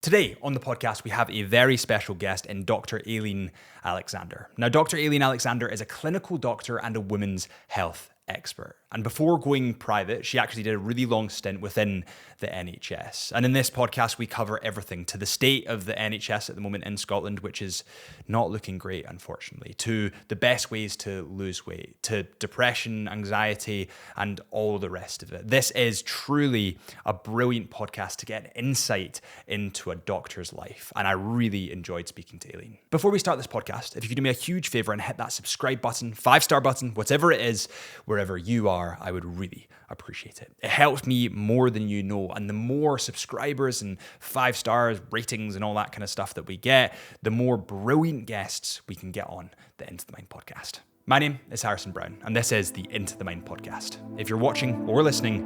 Today on the podcast, we have a very special guest in Dr. Aileen Alexander. Now, Dr. Aileen Alexander is a clinical doctor and a women's health expert. And before going private, she actually did a really long stint within the NHS. And in this podcast, we cover everything to the state of the NHS at the moment in Scotland, which is not looking great, unfortunately, to the best ways to lose weight, to depression, anxiety, and all the rest of it. This is truly a brilliant podcast to get an insight into a doctor's life. And I really enjoyed speaking to Aileen. Before we start this podcast, if you could do me a huge favor and hit that subscribe button, 5-star button, whatever it is, wherever you are, I would really appreciate it. It helps me more than you know. And the more subscribers and 5 stars, ratings, and all that kind of stuff that we get, the more brilliant guests we can get on the Into the Mind podcast. My name is Harrison Brown, and this is the Into the Mind podcast. If you're watching or listening,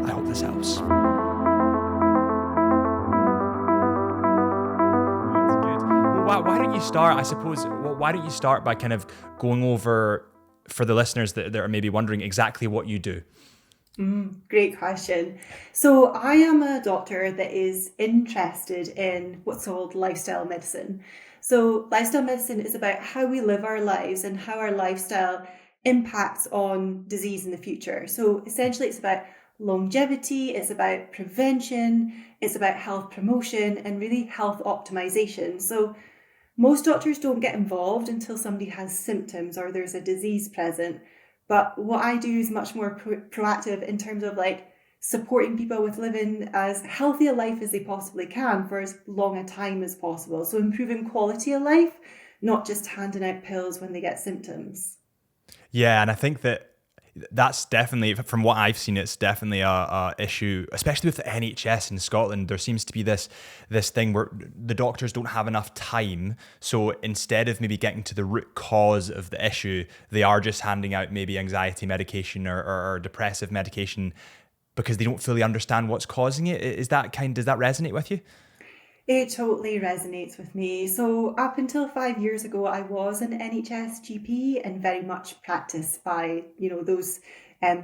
I hope this helps. Why don't you start, I suppose, why don't you start by kind of going over, for the listeners that are maybe wondering, exactly what you do? Great question. So I am a doctor that is interested in what's called lifestyle medicine. So lifestyle medicine is about how we live our lives and how our lifestyle impacts on disease in the future. So essentially it's about longevity, it's about prevention, it's about health promotion and really health optimization. So most doctors don't get involved until somebody has symptoms or there's a disease present. But what I do is much more proactive in terms of like supporting people with living as healthy a life as they possibly can for as long a time as possible. So improving quality of life, not just handing out pills when they get symptoms. Yeah, and I think that's definitely, from what I've seen, it's definitely a issue, especially with the NHS in Scotland. There seems to be this thing where the doctors don't have enough time. So instead of maybe getting to the root cause of the issue, they are just handing out maybe anxiety medication or depressive medication because they don't fully understand what's causing it. Does that resonate with you? It totally resonates with me. So up until 5 years ago, I was an NHS GP and very much practiced by, those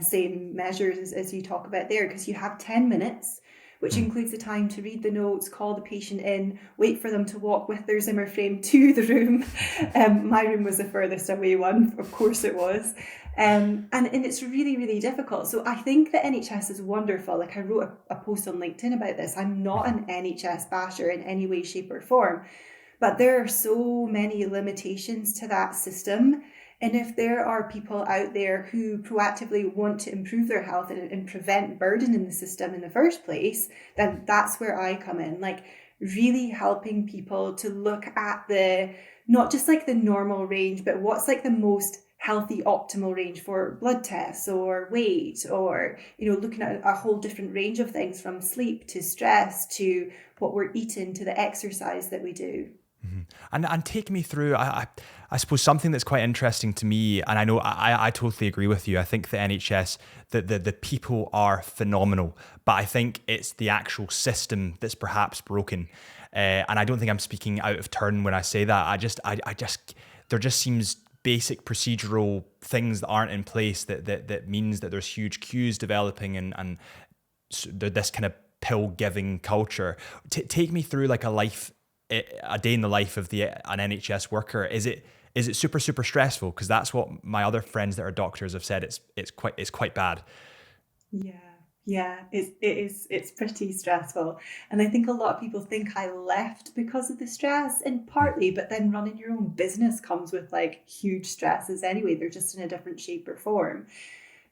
same measures as you talk about there, because you have 10 minutes, which includes the time to read the notes, call the patient in, wait for them to walk with their Zimmer frame to the room. My room was the furthest away one, of course it was. And it's really, really difficult. So I think the NHS is wonderful. Like I wrote a post on LinkedIn about this. I'm not an NHS basher in any way, shape or form, but there are so many limitations to that system. And if there are people out there who proactively want to improve their health and prevent burden in the system in the first place, then that's where I come in, like really helping people to look at not just like the normal range, but what's like the most healthy optimal range for blood tests or weight or, looking at a whole different range of things from sleep to stress to what we're eating to the exercise that we do. Mm-hmm. And take me through, I suppose something that's quite interesting to me, and I know I totally agree with you. I think the NHS, the people are phenomenal, but I think it's the actual system that's perhaps broken. And I don't think I'm speaking out of turn when I say that. I just there just seems basic procedural things that aren't in place that means that there's huge queues developing and this kind of pill giving culture. Take me through like a day in the life of an NHS worker. Is it super, super stressful? Because that's what my other friends that are doctors have said. It's quite bad. Yeah, it's pretty stressful. And I think a lot of people think I left because of the stress, and partly, but then running your own business comes with like huge stresses anyway. They're just in a different shape or form.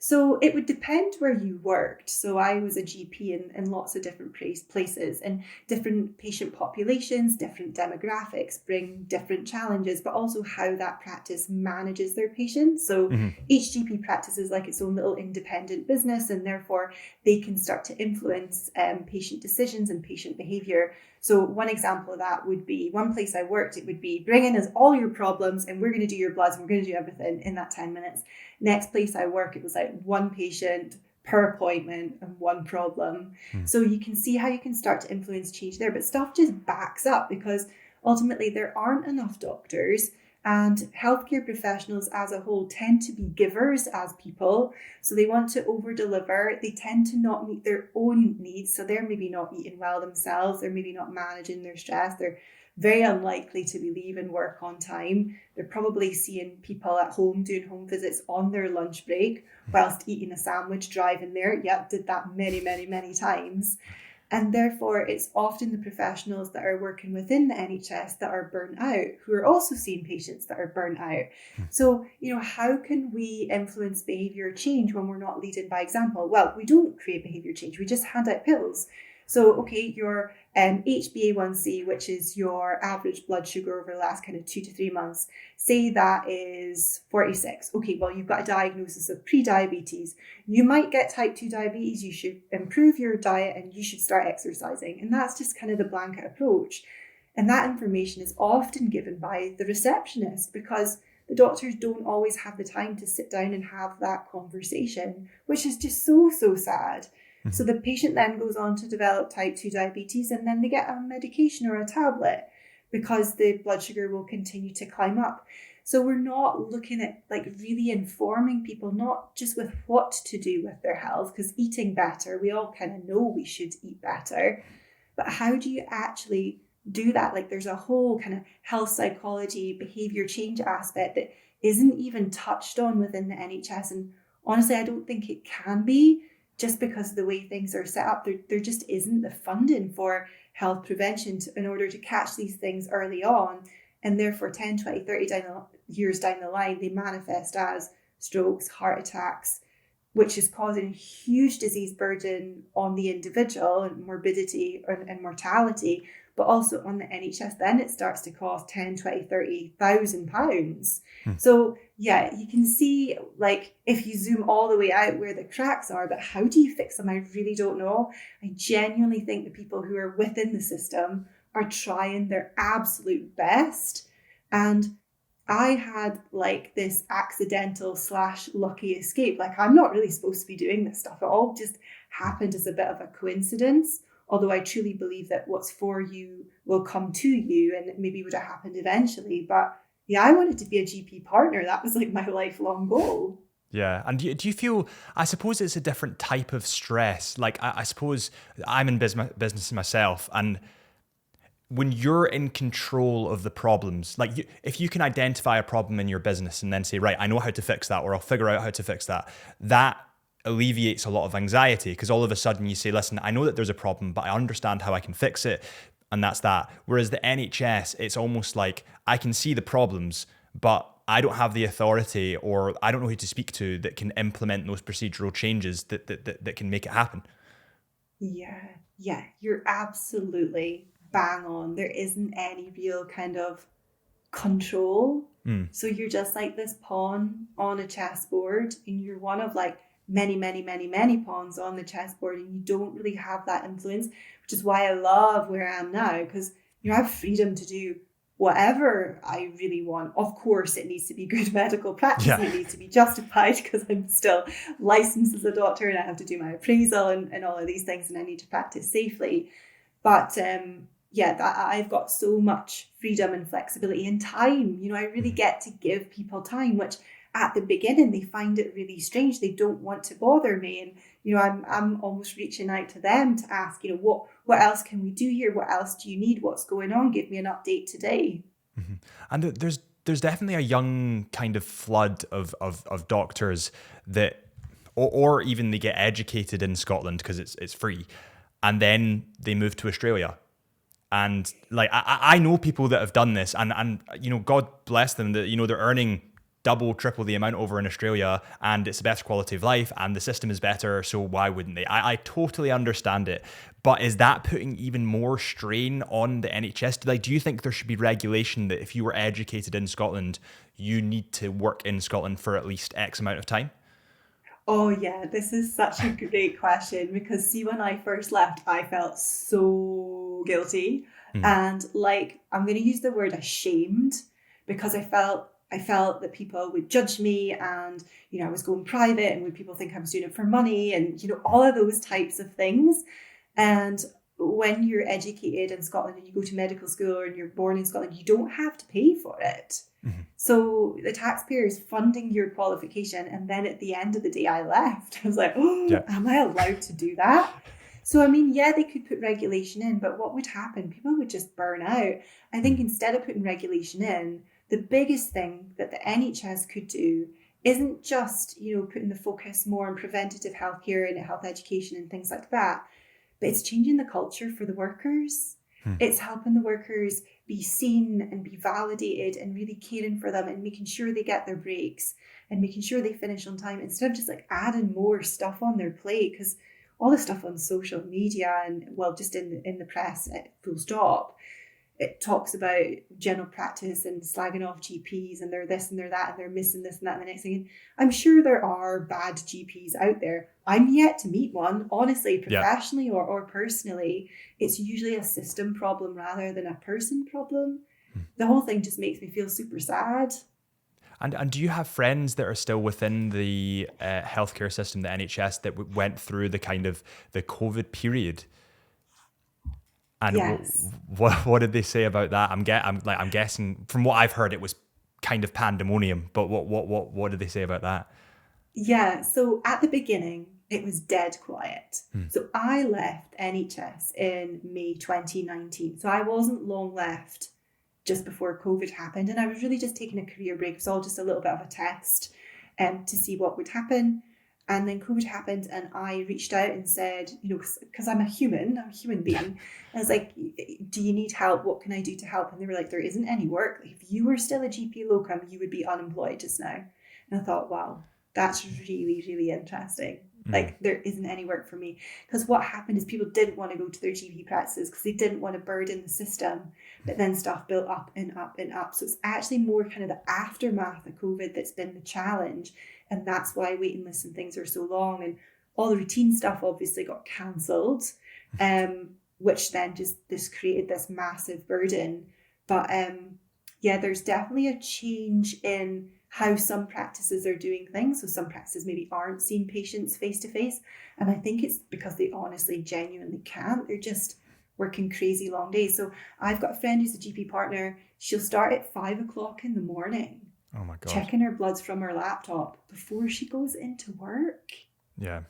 So it would depend where you worked. So I was a GP in lots of different places, and different patient populations, different demographics bring different challenges, but also how that practice manages their patients. So each GP practice is like its own little independent business, and therefore they can start to influence patient decisions and patient behavior. So one example of that would be one place I worked, it would be bring in us all your problems and we're going to do your bloods and we're going to do everything in that 10 minutes. Next place I work, it was like one patient per appointment and one problem. So you can see how you can start to influence change there, but stuff just backs up because ultimately there aren't enough doctors And healthcare professionals as a whole tend to be givers as people. So they want to over deliver. They tend to not meet their own needs. So they're maybe not eating well themselves. They're maybe not managing their stress. They're very unlikely to be leaving work on time. They're probably seeing people at home doing home visits on their lunch break whilst eating a sandwich, driving there. Yep, did that many, many, many times. And therefore, it's often the professionals that are working within the NHS that are burnt out, who are also seeing patients that are burnt out. So, how can we influence behaviour change when we're not leading by example? Well, we don't create behaviour change. We just hand out pills. So, okay, your HbA1c, which is your average blood sugar over the last kind of 2 to 3 months, say that is 46. Okay, well, you've got a diagnosis of pre-diabetes. You might get type 2 diabetes. You should improve your diet and you should start exercising. And that's just kind of the blanket approach. And that information is often given by the receptionist because the doctors don't always have the time to sit down and have that conversation, which is just so, so sad. So the patient then goes on to develop type 2 diabetes and then they get a medication or a tablet because the blood sugar will continue to climb up. So we're not looking at really informing people, not just with what to do with their health, because eating better, we all kind of know we should eat better, but how do you actually do that? There's a whole kind of health psychology, behavior change aspect that isn't even touched on within the NHS. And honestly, I don't think it can be. Just because of the way things are set up, there just isn't the funding for health prevention in order to catch these things early on. And therefore 10, 20, 30 years down the line, they manifest as strokes, heart attacks, which is causing huge disease burden on the individual and morbidity and mortality, but also on the NHS. Then it starts to cost 10, 20, 30,000 pounds. So yeah, you can see if you zoom all the way out where the cracks are, but how do you fix them? I really don't know. I genuinely think the people who are within the system are trying their absolute best. And I had this accidental / lucky escape. I'm not really supposed to be doing this stuff. It all just happened as a bit of a coincidence. Although I truly believe that what's for you will come to you, and it maybe would have happened eventually. But yeah, I wanted to be a GP partner. That was my lifelong goal. Yeah. And do you feel, I suppose it's a different type of stress. I suppose I'm in business myself, and when you're in control of the problems, if you can identify a problem in your business and then say, right, I know how to fix that, or I'll figure out how to fix that, that alleviates a lot of anxiety, because all of a sudden you say, listen, I know that there's a problem, but I understand how I can fix it. And that's that. Whereas the NHS, it's almost like I can see the problems, but I don't have the authority, or I don't know who to speak to that can implement those procedural changes that can make it happen. Yeah, you're absolutely bang on. There isn't any real kind of control. So you're just like this pawn on a chessboard, and you're one of many, many, many, many pawns on the chessboard, and you don't really have that influence, which is why I love where I am now, because I have freedom to do whatever I really want. Of course, it needs to be good medical practice. Yeah. It needs to be justified, because I'm still licensed as a doctor and I have to do my appraisal and all of these things, and I need to practice safely. But I've got so much freedom and flexibility and time. I really get to give people time, which at the beginning they find it really strange. They don't want to bother me, and I'm almost reaching out to them to ask, what else can we do here? What else do you need? What's going on? Give me an update today. Mm-hmm. And there's definitely a young kind of flood of doctors that, or even they get educated in Scotland because it's free, and then they move to Australia. And I know people that have done this, and God bless them, that they're earning double, triple the amount over in Australia, and it's a better quality of life, and the system is better, so why wouldn't they? I totally understand it, but is that putting even more strain on the NHS? Do you think there should be regulation that if you were educated in Scotland, you need to work in Scotland for at least X amount of time? Oh yeah, this is such a great question, because see, when I first left, I felt so guilty, and I'm going to use the word ashamed, because I felt that people would judge me, and I was going private, and would people think I was doing it for money, and all of those types of things. And when you're educated in Scotland and you go to medical school or you're born in Scotland, you don't have to pay for it. Mm-hmm. So the taxpayer is funding your qualification. And then at the end of the day, I left. I was like, oh, am I allowed to do that? So, I mean, yeah, they could put regulation in, but what would happen? People would just burn out. I think instead of putting regulation in, the biggest thing that the NHS could do isn't just, putting the focus more on preventative healthcare and health education and things like that, but it's changing the culture for the workers. It's helping the workers be seen and be validated and really caring for them and making sure they get their breaks and making sure they finish on time instead of just like adding more stuff on their plate, because all the stuff on social media and, well, just in the press, full stop, it talks about general practice and slagging off GPs and they're this and they're that and they're missing this and that and the next thing. And I'm sure there are bad GPs out there. I'm yet to meet one, honestly, professionally or personally. It's usually a system problem rather than a person problem. The whole thing just makes me feel super sad. And do you have friends that are still within the healthcare system, the NHS, that went through the kind of the COVID period? And yes. what did they say about that? I'm guessing from what I've heard, it was kind of pandemonium. But what did they say about that? Yeah. So at the beginning, it was dead quiet. So I left NHS in May 2019. So I wasn't long left just before COVID happened. And I was really just taking a career break. It was all just a little bit of a test to see what would happen. And then COVID happened and I reached out and said, because I'm a human being. I was like, do you need help? What can I do to help? And they were like, there isn't any work. If you were still a GP locum, you would be unemployed just now. And I thought, wow, that's really, really interesting. Like there isn't any work for me. Because what happened is people didn't want to go to their GP practices because they didn't want to burden the system. But then stuff built up and up and up. So it's actually more kind of the aftermath of COVID that's been the challenge. And that's why waiting lists and things are so long. And all the routine stuff obviously got cancelled, which then just created this massive burden. But there's definitely a change in how some practices are doing things. So some practices maybe aren't seeing patients face to face. And I think it's because they honestly, genuinely can't. They're just working crazy long days. So I've got a friend who's a GP partner. She'll start at 5:00 in the morning. Oh my God. Checking her bloods from her laptop before she goes into work. Yeah,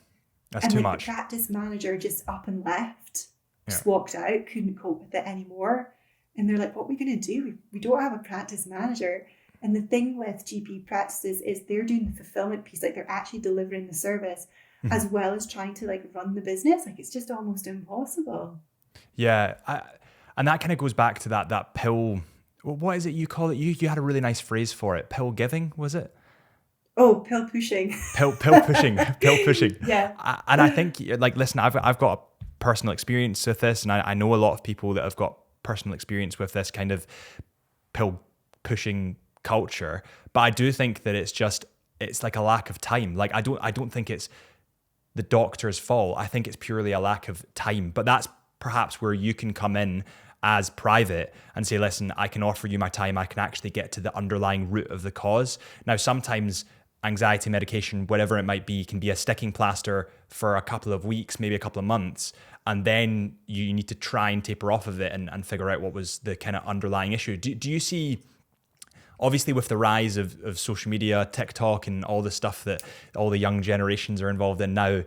that's too much. The practice manager just up and left, just walked out, couldn't cope with it anymore. And they're like, what are we going to do? We don't have a practice manager. And the thing with GP practices is they're doing the fulfillment piece, like they're actually delivering the service as well as trying to like run the business. Like it's just almost impossible. Yeah, and that kind of goes back to that pill. What is it you call it? You had a really nice phrase for it. Pill giving, was it? Oh, pill pushing. Pill pushing. Pill pushing. Yeah. And I think, like, listen, I've got a personal experience with this, and I know a lot of people that have got personal experience with this kind of pill pushing culture. But I do think that it's like a lack of time. Like I don't think it's the doctor's fault. I think it's purely a lack of time. But that's perhaps where you can come in as private and say, listen, I can offer you my time. I can actually get to the underlying root of the cause. Now, sometimes anxiety medication, whatever it might be, can be a sticking plaster for a couple of weeks, maybe a couple of months. And then you need to try and taper off of it and figure out what was the kind of underlying issue. Do you see, obviously with the rise of social media, TikTok, and all the stuff that all the young generations are involved in now,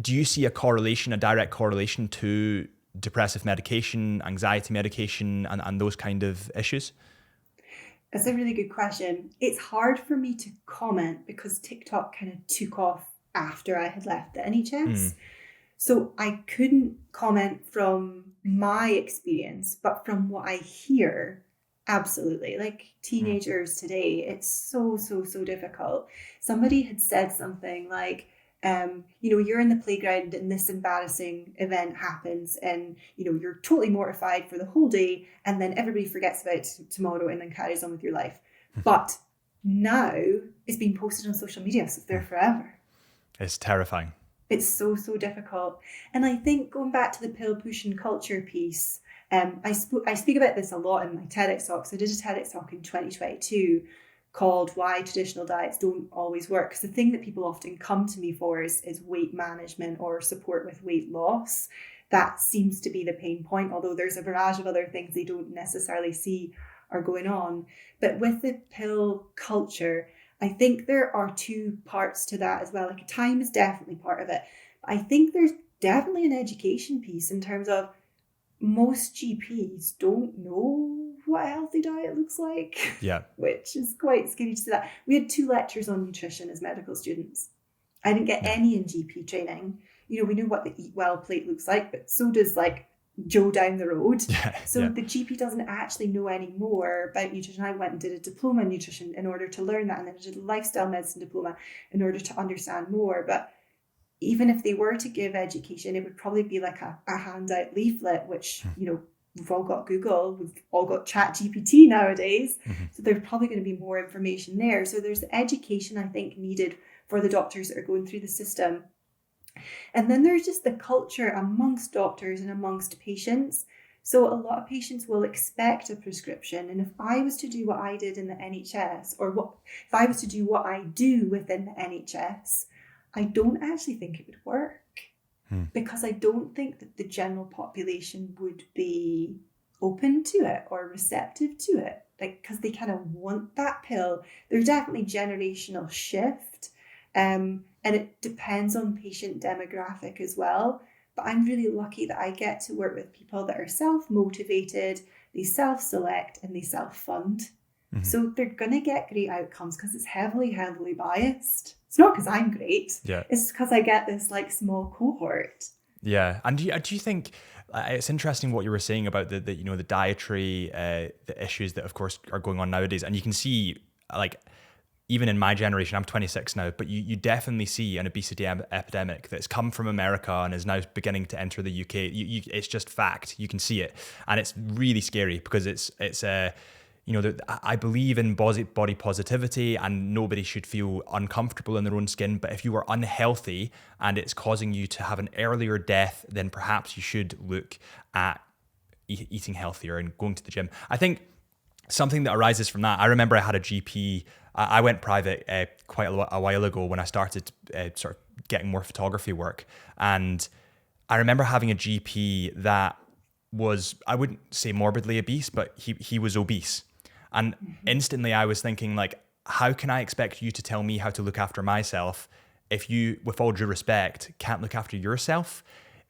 do you see a direct correlation to depressive medication, anxiety medication, and those kind of issues? That's a really good question. It's hard for me to comment because TikTok kind of took off after I had left the NHS. So I couldn't comment from my experience, but from what I hear, absolutely. Like teenagers today, it's so difficult. Somebody had said something like, you're in the playground and this embarrassing event happens and, you're totally mortified for the whole day and then everybody forgets about it tomorrow and then carries on with your life. But now it's being posted on social media, so it's there forever. It's terrifying. It's so difficult. And I think going back to the pill pushing culture piece, I speak about this a lot in my TEDx talks. I did a TEDx talk in 2022 called Why Traditional Diets Don't Always Work. Because the thing that people often come to me for is weight management or support with weight loss. that seems to be the pain point, although there's a barrage of other things they don't necessarily see are going on. But with the pill culture, I think there are two parts to that as well. Like, time is definitely part of it. I think there's definitely an education piece in terms of most GPs don't know what a healthy diet looks like. Yeah. Which is quite scary to see that. We had 2 lectures on nutrition as medical students. I didn't get any in GP training. You know, we knew what the Eat Well plate looks like, but so does like Joe down the road. So the GP doesn't actually know any more about nutrition. I went and did a diploma in nutrition in order to learn that, and then I did a lifestyle medicine diploma in order to understand more. But even if they were to give education, it would probably be like a handout leaflet, which, you know, we've all got Google, we've all got ChatGPT nowadays. So there's probably going to be more information there. So there's education, I think, needed for the doctors that are going through the system. And then there's just the culture amongst doctors and amongst patients. So a lot of patients will expect a prescription. And if I was to do what I did in the NHS, if I was to do what I do within the NHS, I don't actually think it would work, because I don't think that the general population would be open to it or receptive to it, like, because they kind of want that pill. There's definitely generational shift, and it depends on patient demographic as well. But I'm really lucky that I get to work with people that are self-motivated, they self-select, and they self-fund. So they're going to get great outcomes because it's heavily, heavily biased. It's not because I'm great. Yeah. It's because I get this like small cohort. Yeah. And do you think it's interesting what you were saying about the you know, the dietary the issues that of course are going on nowadays, and you can see, like, even in my generation, I'm 26 now, but you definitely see an obesity epidemic that's come from America and is now beginning to enter the UK. It's just fact. You can see it, and it's really scary because it's you know, I believe in body positivity, and nobody should feel uncomfortable in their own skin. But if you are unhealthy and it's causing you to have an earlier death, then perhaps you should look at eating healthier and going to the gym. I think something that arises from that, I remember I had a GP. I went private quite a while ago when I started sort of getting more photography work. And I remember having a GP that was, I wouldn't say morbidly obese, but he was obese. And instantly I was thinking, like, how can I expect you to tell me how to look after myself if you, with all due respect, can't look after yourself?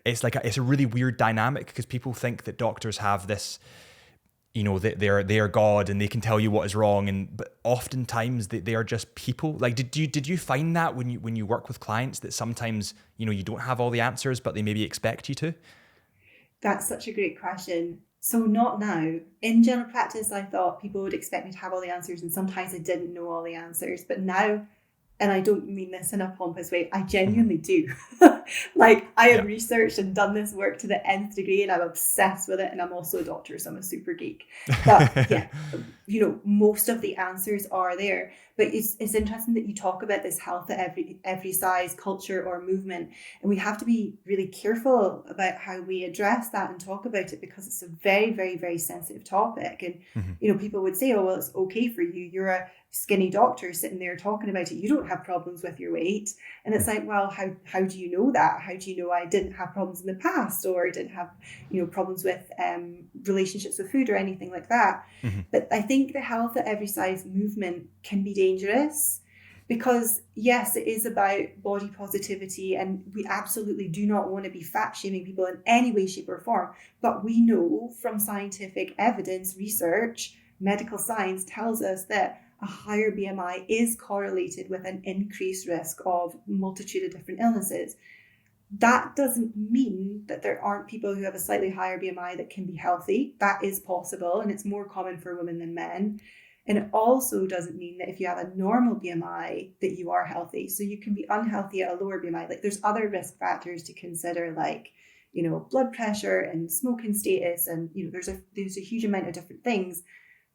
It's like it's a really weird dynamic, because people think that doctors have this, you know, they are God and they can tell you what is wrong, but oftentimes they are just people. Like, did you find that when you work with clients, that sometimes, you know, you don't have all the answers, but they maybe expect you to? That's such a great question. So not now. In general practice, I thought people would expect me to have all the answers, and sometimes I didn't know all the answers. But now, and I don't mean this in a pompous way, I genuinely do. Like, I have researched and done this work to the nth degree, and I'm obsessed with it. And I'm also a doctor, so I'm a super geek. But yeah, you know, most of the answers are there. But it's interesting that you talk about this health at every size, culture, or movement. And we have to be really careful about how we address that and talk about it, because it's a very, very, very sensitive topic. And, you know, people would say, oh, well, it's okay for you. You're a skinny doctor sitting there talking about it. You don't have problems with your weight. And it's like, well, how do you know that? How do you know I didn't have problems in the past, or didn't have, you know, problems with relationships with food or anything like that? But I think the health at every size movement can be dangerous, because yes, it is about body positivity, and we absolutely do not want to be fat shaming people in any way, shape, or form. But we know from scientific evidence, research, medical science tells us that a higher BMI is correlated with an increased risk of multitude of different illnesses. That doesn't mean that there aren't people who have a slightly higher BMI that can be healthy. That is possible, and it's more common for women than men. And it also doesn't mean that if you have a normal BMI that you are healthy. So you can be unhealthy at a lower BMI. Like, there's other risk factors to consider, like, you know, blood pressure and smoking status, and, you know, there's a huge amount of different things.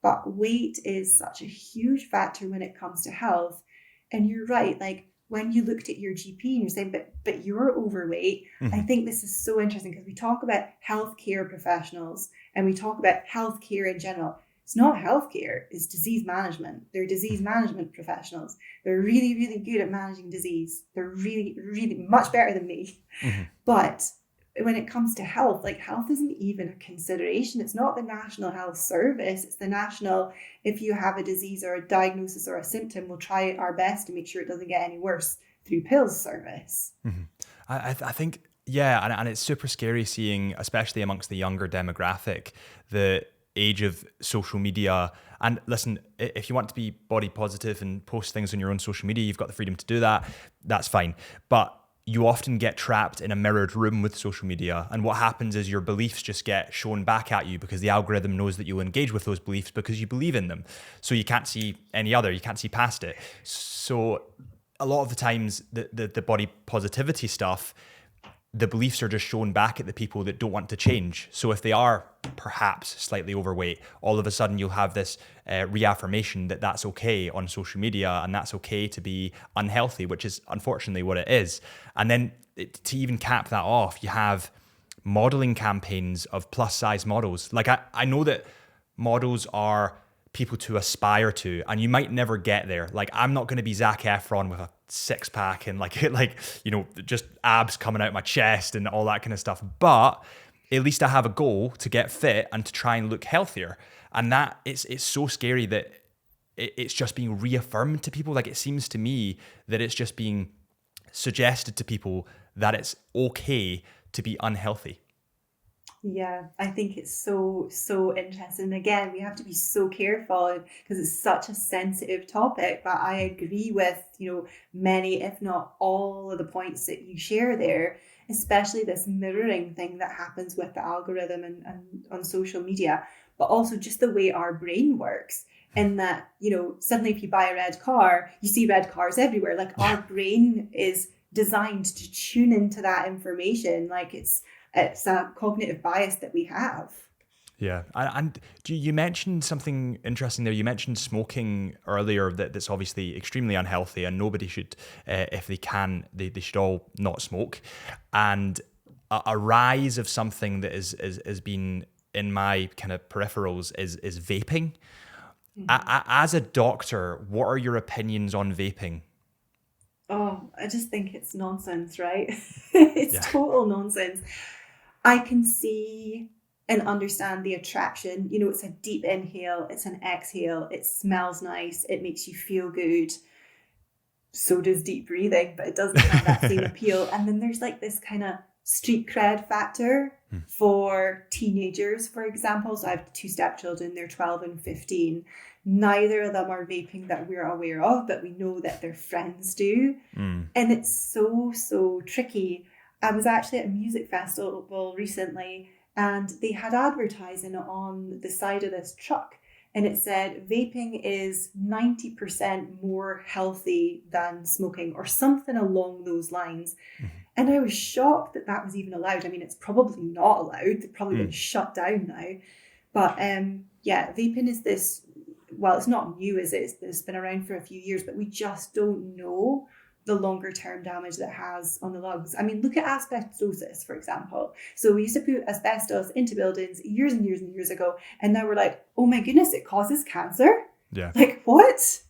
But weight is such a huge factor when it comes to health. And you're right, like, when you looked at your GP and you're saying, but you're overweight, I think this is so interesting, because we talk about healthcare professionals and we talk about healthcare in general. It's not healthcare, it's disease management. They're disease management professionals. They're really, really good at managing disease. They're really, really much better than me. But when it comes to health, like health isn't even a consideration. It's not the National Health Service. It's the national, if you have a disease or a diagnosis or a symptom, we'll try our best to make sure it doesn't get any worse through pills service. Mm-hmm. I think, yeah, and it's super scary seeing, especially amongst the younger demographic, the age of social media. And listen, if you want to be body positive and post things on your own social media, you've got the freedom to do that. That's fine. But you often get trapped in a mirrored room with social media. And what happens is your beliefs just get shown back at you because the algorithm knows that you'll engage with those beliefs because you believe in them. So you can't see any other, you can't see past it. So a lot of the times the body positivity stuff, the beliefs are just shown back at the people that don't want to change. So if they are perhaps slightly overweight, all of a sudden you'll have this reaffirmation that that's okay on social media and that's okay to be unhealthy, which is unfortunately what it is. And then to even cap that off, you have modeling campaigns of plus size models. Like I know that models are people to aspire to, and you might never get there. Like I'm not going to be Zac Efron with a six pack and like just abs coming out my chest and all that kind of stuff. But at least I have a goal to get fit and to try and look healthier. And that it's so scary that it's just being reaffirmed to people. Like it seems to me that it's just being suggested to people that it's okay to be unhealthy. Yeah, I think it's so interesting. Again, we have to be so careful because it's such a sensitive topic, but I agree with, many, if not all of the points that you share there, especially this mirroring thing that happens with the algorithm and on social media, but also just the way our brain works. In that, suddenly if you buy a red car, you see red cars everywhere. Like our brain is designed to tune into that information. Like it's a cognitive bias that we have. Yeah. And you mentioned something interesting there. You mentioned smoking earlier that's obviously extremely unhealthy and nobody should, if they can, they should all not smoke. And a rise of something that has been in my kind of peripherals is vaping. Mm-hmm. As a doctor, what are your opinions on vaping? Oh, I just think it's nonsense, right? It's total nonsense. I can see and understand the attraction. It's a deep inhale, it's an exhale, it smells nice, it makes you feel good. So does deep breathing, but it doesn't have that same appeal. And then there's like this kind of street cred factor for teenagers, for example. So I have 2 stepchildren, they're 12 and 15. Neither of them are vaping that we're aware of, but we know that their friends do. And it's so tricky. I was actually at a music festival recently and they had advertising on the side of this truck and it said vaping is 90% more healthy than smoking or something along those lines. Mm-hmm. And I was shocked that that was even allowed. I mean, it's probably not allowed. They've probably been shut down now. But vaping is this, well, it's not new, is it? It's been around for a few years, but we just don't know the longer term damage that it has on the lungs. I mean, look at asbestosis, for example. So we used to put asbestos into buildings years and years and years ago. And now we're like, oh my goodness, it causes cancer? Yeah. Like what?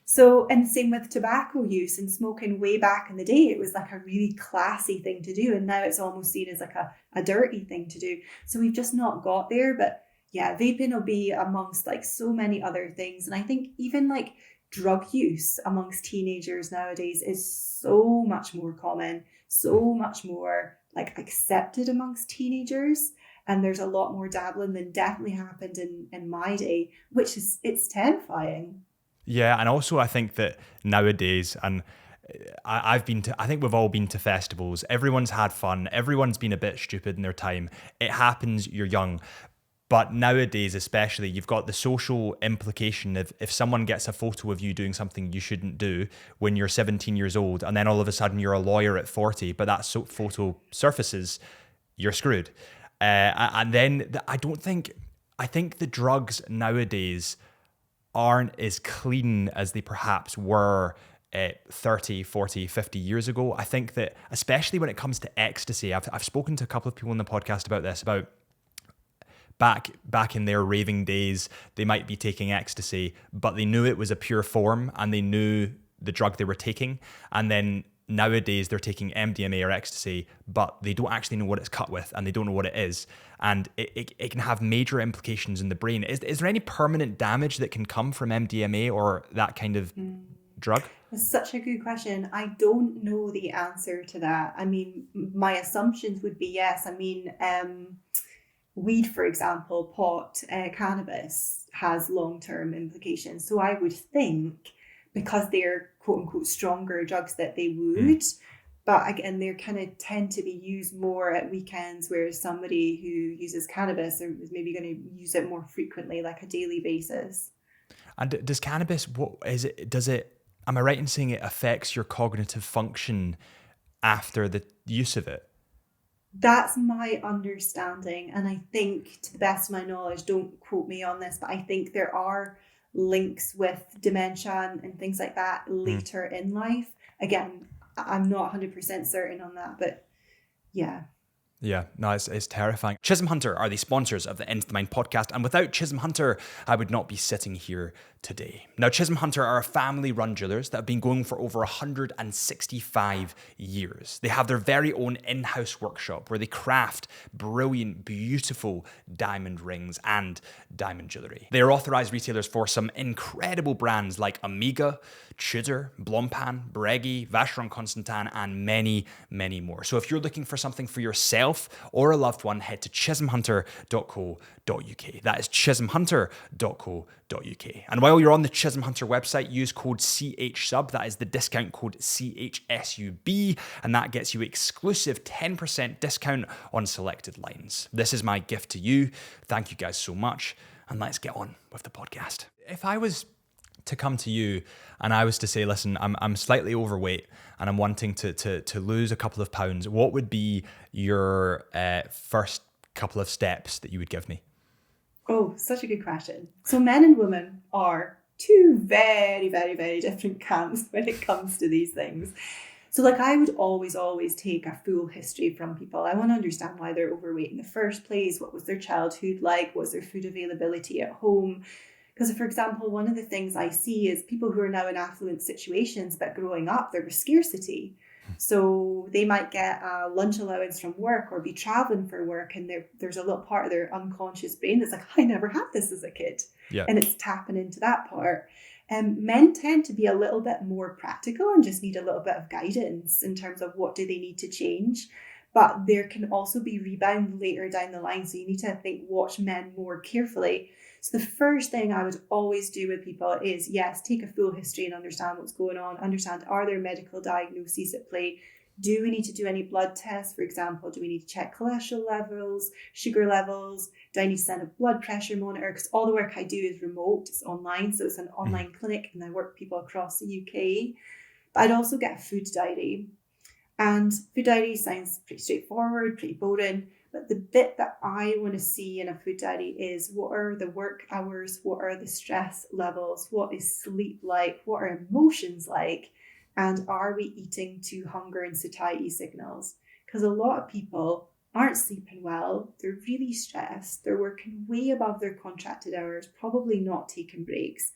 So, and same with tobacco use and smoking way back in the day. It was like a really classy thing to do. And now it's almost seen as like a dirty thing to do. So we've just not got there. But yeah, vaping will be amongst like so many other things. And I think even like drug use amongst teenagers nowadays is so much more common, so much more like accepted amongst teenagers. And there's a lot more dabbling than definitely happened in my day, which is, it's terrifying. Yeah. And also I think that nowadays, and I think we've all been to festivals. Everyone's had fun. Everyone's been a bit stupid in their time. It happens, you're young. But nowadays, especially, you've got the social implication of if someone gets a photo of you doing something you shouldn't do when you're 17 years old, and then all of a sudden you're a lawyer at 40, but that photo surfaces, you're screwed. And then I think the drugs nowadays aren't as clean as they perhaps were 30, 40, 50 years ago. I think that especially when it comes to ecstasy, I've spoken to a couple of people on the podcast about this, about back in their raving days, they might be taking ecstasy, but they knew it was a pure form and they knew the drug they were taking. And then nowadays they're taking MDMA or ecstasy, but they don't actually know what it's cut with and they don't know what it is. And it can have major implications in the brain. Is there any permanent damage that can come from MDMA or that kind of drug? That's such a good question. I don't know the answer to that. I mean, my assumptions would be yes. I mean, weed, for example, pot, cannabis has long-term implications. So I would think because they're quote unquote stronger drugs that they would, but again, they kind of tend to be used more at weekends, whereas somebody who uses cannabis is maybe going to use it more frequently, like a daily basis. And does cannabis, am I right in saying it affects your cognitive function after the use of it? That's my understanding. And I think, to the best of my knowledge, don't quote me on this, but I think there are links with dementia and things like that later in life. Again, I'm not 100% certain on that, but yeah. Yeah, no, it's terrifying. Chisholm Hunter are the sponsors of the Into the Mind podcast, and without Chisholm Hunter, I would not be sitting here today. Now, Chisholm Hunter are a family-run jewelers that have been going for over 165 years. They have their very own in-house workshop where they craft brilliant, beautiful diamond rings and diamond jewelry. They are authorized retailers for some incredible brands like Omega, Tudor, Blancpain, Breguet, Vacheron Constantin, and many, many more. So if you're looking for something for yourself or a loved one, head to chisholmhunter.co.uk. That is chisholmhunter.co.uk. And while you're on the Chisholm Hunter website, use code CHSUB. That is the discount code CHSUB, and that gets you exclusive 10% discount on selected lines. This is my gift to you. Thank you guys so much, and let's get on with the podcast. If I was to come to you and I was to say, listen, I'm slightly overweight and I'm wanting to lose a couple of pounds, what would be your first couple of steps that you would give me? Oh, such a good question. So men and women are two very, very, very different camps when it comes to these things. So like I would always take a full history from people. I want to understand why they're overweight in the first place. What was their childhood like? What was their food availability at home? Because, for example, one of the things I see is people who are now in affluent situations, but growing up, there was scarcity. So they might get a lunch allowance from work or be traveling for work, and there's a little part of their unconscious brain that's like, I never had this as a kid. Yeah. And it's tapping into that part. Men tend to be a little bit more practical and just need a little bit of guidance in terms of what do they need to change. But there can also be rebound later down the line. So you need to, watch men more carefully. So the first thing I would always do with people is, yes, take a full history and understand what's going on. Understand, are there medical diagnoses at play? Do we need to do any blood tests? For example, do we need to check cholesterol levels, sugar levels? Do I need to send a blood pressure monitor? Because all the work I do is remote, it's online. So it's an online clinic and I work with people across the UK. But I'd also get a food diary. And food diary sounds pretty straightforward, pretty boring. But the bit that I want to see in a food diary is, what are the work hours? What are the stress levels? What is sleep like? What are emotions like? And are we eating to hunger and satiety signals? Because a lot of people aren't sleeping well. They're really stressed. They're working way above their contracted hours, probably not taking breaks.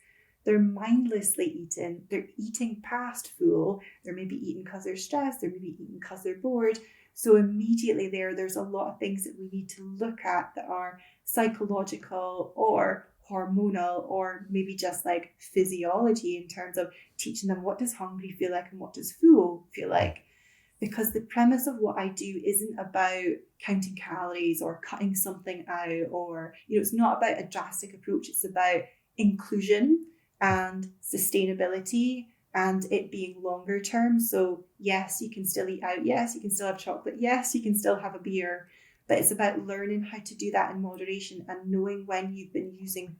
They're mindlessly eating. They're eating past full. They're maybe eating because they're stressed. They're maybe eating because they're bored. So immediately there's a lot of things that we need to look at that are psychological or hormonal or maybe just like physiology in terms of teaching them, what does hungry feel like and what does full feel like? Because the premise of what I do isn't about counting calories or cutting something out, or, it's not about a drastic approach. It's about inclusion and sustainability and it being longer term. So yes, you can still eat out. Yes, you can still have chocolate. Yes, you can still have a beer. But it's about learning how to do that in moderation and knowing when you've been using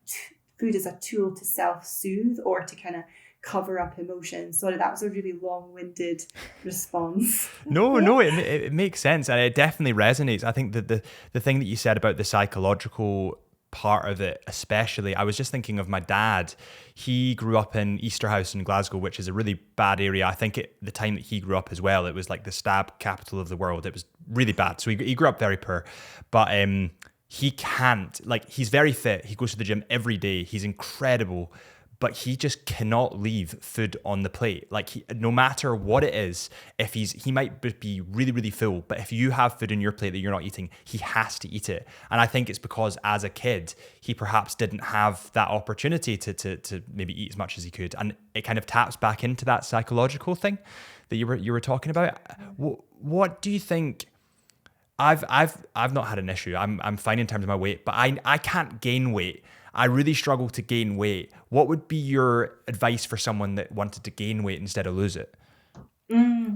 food as a tool to self-soothe or to kind of cover up emotions. So that was a really long-winded response. No, it makes sense. And it definitely resonates. I think that the thing that you said about the psychological part of it, especially, I was just thinking of my dad. He grew up in Easterhouse in Glasgow, which is a really bad area. I think at the time that he grew up as well, it was like the stab capital of the world. It was really bad. So he grew up very poor, but he can't, he's very fit. He goes to the gym every day. He's incredible, but he just cannot leave food on the plate. Like no matter what it is, if he might be really, really full, but if you have food in your plate that you're not eating, he has to eat it. And I think it's because as a kid, he perhaps didn't have that opportunity to maybe eat as much as he could. And it kind of taps back into that psychological thing that you were talking about. What do you think? I've not had an issue. I'm fine in terms of my weight, but I can't gain weight. I really struggle to gain weight. What would be your advice for someone that wanted to gain weight instead of lose it?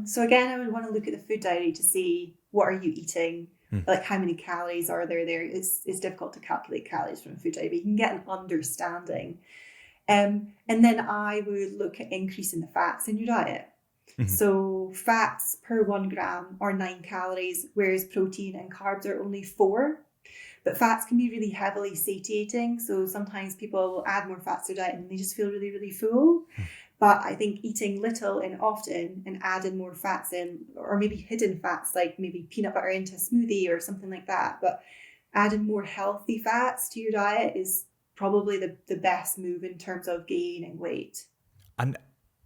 So again, I would want to look at the food diary to see what are you eating, like how many calories are there. It's difficult to calculate calories from a food diary, but you can get an understanding. And then I would look at increasing the fats in your diet. So fats per 1 gram are 9 calories, whereas protein and carbs are only 4. But fats can be really heavily satiating. So sometimes people will add more fats to their diet and they just feel really, really full. But I think eating little and often and adding more fats in, or maybe hidden fats, like maybe peanut butter into a smoothie or something like that. But adding more healthy fats to your diet is probably the best move in terms of gaining weight. And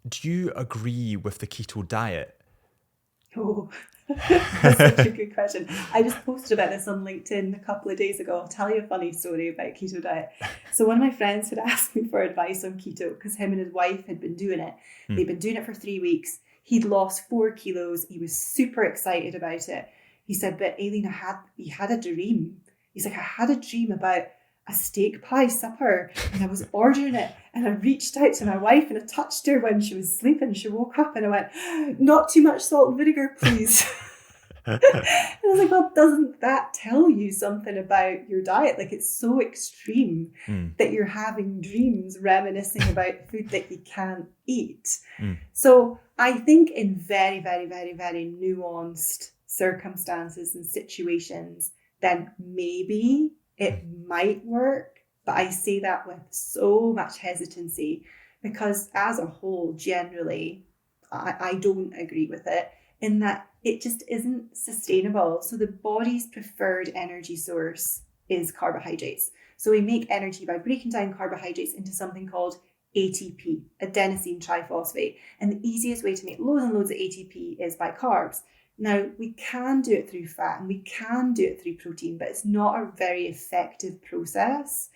do you agree with the keto diet? Oh, that's such a good question. I just posted about this on LinkedIn a couple of days ago. I'll tell you a funny story about keto diet. So one of my friends had asked me for advice on keto because him and his wife had been doing it. They'd been doing it for 3 weeks. He'd lost 4 kilos. He was super excited about it. He said, but Aileen, he had a dream. He's like, I had a dream about a steak pie supper and I was ordering it and I reached out to my wife and I touched her when she was sleeping. She woke up and I went, not too much salt and vinegar, please. And I was like, well, doesn't that tell you something about your diet? Like it's so extreme that you're having dreams reminiscing about food that you can't eat. So I think in very, very, very, very nuanced circumstances and situations, then maybe it might work, but I say that with so much hesitancy because as a whole, generally, I don't agree with it in that it just isn't sustainable. So the body's preferred energy source is carbohydrates. So we make energy by breaking down carbohydrates into something called ATP, adenosine triphosphate. And the easiest way to make loads and loads of ATP is by carbs. Now, we can do it through fat and we can do it through protein, but it's not a very effective process.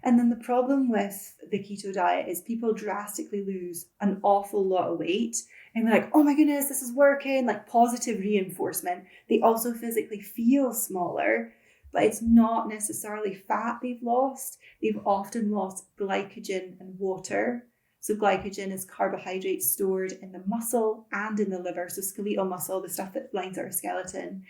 And then the problem with the keto diet is people drastically lose an awful lot of weight and we're like, oh my goodness, this is working, like positive reinforcement. They also physically feel smaller, but it's not necessarily fat they've lost. They've often lost glycogen and water. So glycogen is carbohydrates stored in the muscle and in the liver. So skeletal muscle, the stuff that lines our skeleton.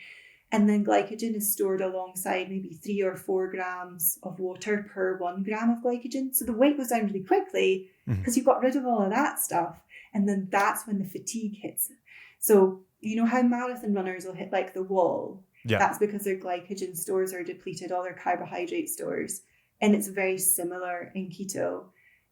And then glycogen is stored alongside maybe 3 or 4 grams of water per 1 gram of glycogen. So the weight goes down really quickly because you've got rid of all of that stuff. And then that's when the fatigue hits. So you know how marathon runners will hit like the wall? Yeah. That's because their glycogen stores are depleted, all their carbohydrate stores. And it's very similar in keto.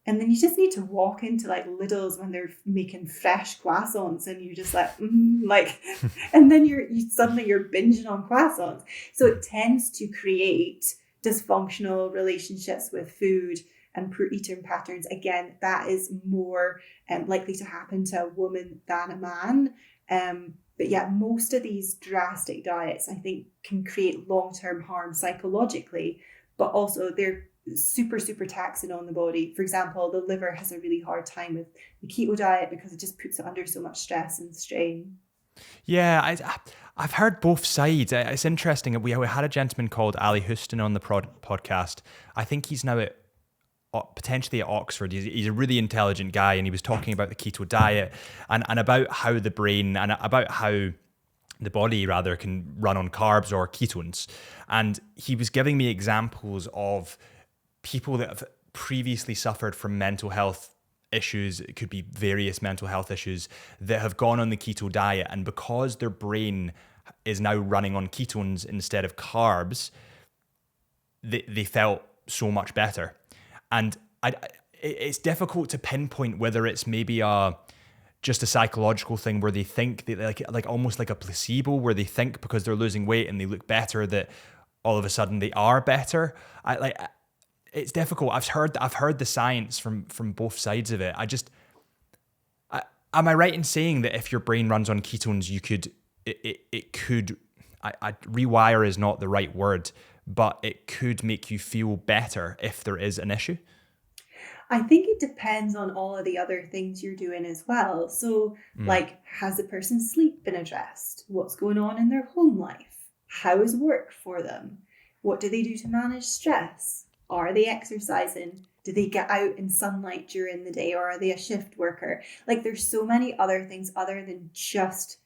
And then you just need to walk into like Lidl's when they're making fresh croissants and you're just like, and then you're binging on croissants. So it tends to create dysfunctional relationships with food and poor eating patterns. Again, that is more likely to happen to a woman than a man. But yeah, most of these drastic diets, I think, can create long-term harm psychologically, but also they're super, super taxing on the body. For example, the liver has a really hard time with the keto diet because it just puts it under so much stress and strain. Yeah, I've heard both sides. It's interesting. We had a gentleman called Ali Houston on the podcast. I think he's now potentially at Oxford. He's a really intelligent guy, and he was talking about the keto diet and about how the brain and about how the body rather can run on carbs or ketones. And he was giving me examples of people that have previously suffered from mental health issues. It could be various mental health issues that have gone on the keto diet, and because their brain is now running on ketones instead of carbs, they felt so much better. And it's difficult to pinpoint whether it's maybe just a psychological thing where they think they like almost like a placebo, where they think because they're losing weight and they look better that all of a sudden they are better. it's difficult. I've heard the science from both sides of it. Am I right in saying that if your brain runs on ketones, you could it could rewire is not the right word, but it could make you feel better if there is an issue? I think it depends on all of the other things you're doing as well. So, like, has the person's sleep been addressed? What's going on in their home life? How is work for them? What do they do to manage stress? Are they exercising? Do they get out in sunlight during the day, or are they a shift worker? Like, there's so many other things other than just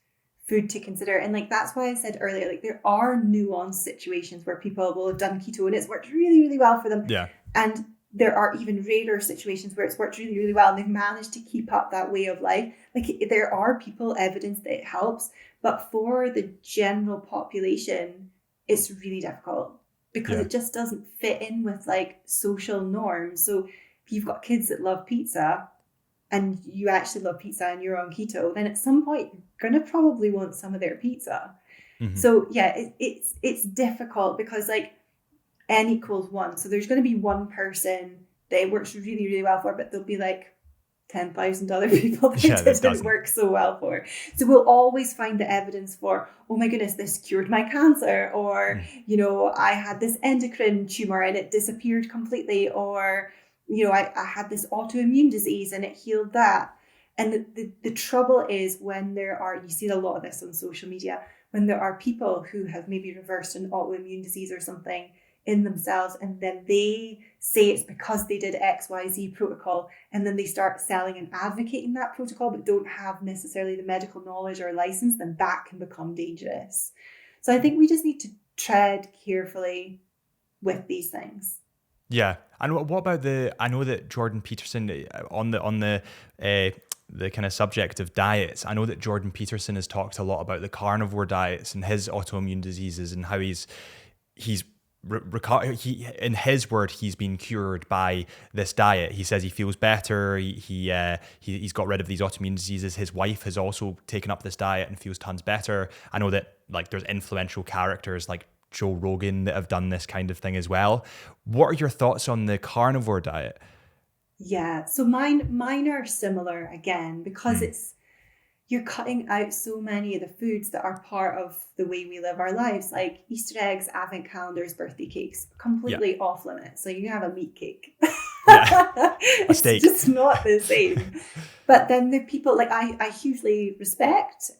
food to consider. And like, that's why I said earlier, like, there are nuanced situations where people will have done keto and it's worked really, really well for them. Yeah. And there are even rarer situations where it's worked really, really well and they've managed to keep up that way of life. Like, there are people evidence that it helps, but for the general population, it's really difficult because it just doesn't fit in with like social norms. So if you've got kids that love pizza and you actually love pizza and you're on keto, then at some point you're going to probably want some of their pizza. So yeah, it's difficult because like, N equals 1. So there's going to be one person that it works really, really well for, but there'll be like 10,000 other people that it didn't work so well for. So we'll always find the evidence for, oh my goodness, this cured my cancer, or, you know, I had this endocrine tumor and it disappeared completely, or, you know, I had this autoimmune disease and it healed that. And the trouble is when you see a lot of this on social media, when there are people who have maybe reversed an autoimmune disease or something in themselves, and then they say it's because they did XYZ protocol, and then they start selling and advocating that protocol but don't have necessarily the medical knowledge or license, then that can become dangerous. So I think we just need to tread carefully with these things. Yeah. And what about I know that Jordan Peterson on the kind of subject of diets, I know that Jordan Peterson has talked a lot about the carnivore diets and his autoimmune diseases and how he's in his word, he's been cured by this diet. He says he feels better. He's got rid of these autoimmune diseases. His wife has also taken up this diet and feels tons better. I know that like there's influential characters like Joe Rogan that have done this kind of thing as well. What are your thoughts on the carnivore diet? Yeah, so mine are similar again because you're cutting out so many of the foods that are part of the way we live our lives, like Easter eggs, advent calendars, birthday cakes, completely off limits. So you can have a meat cake. A steak. It's just not the same. But then the people, like I hugely respect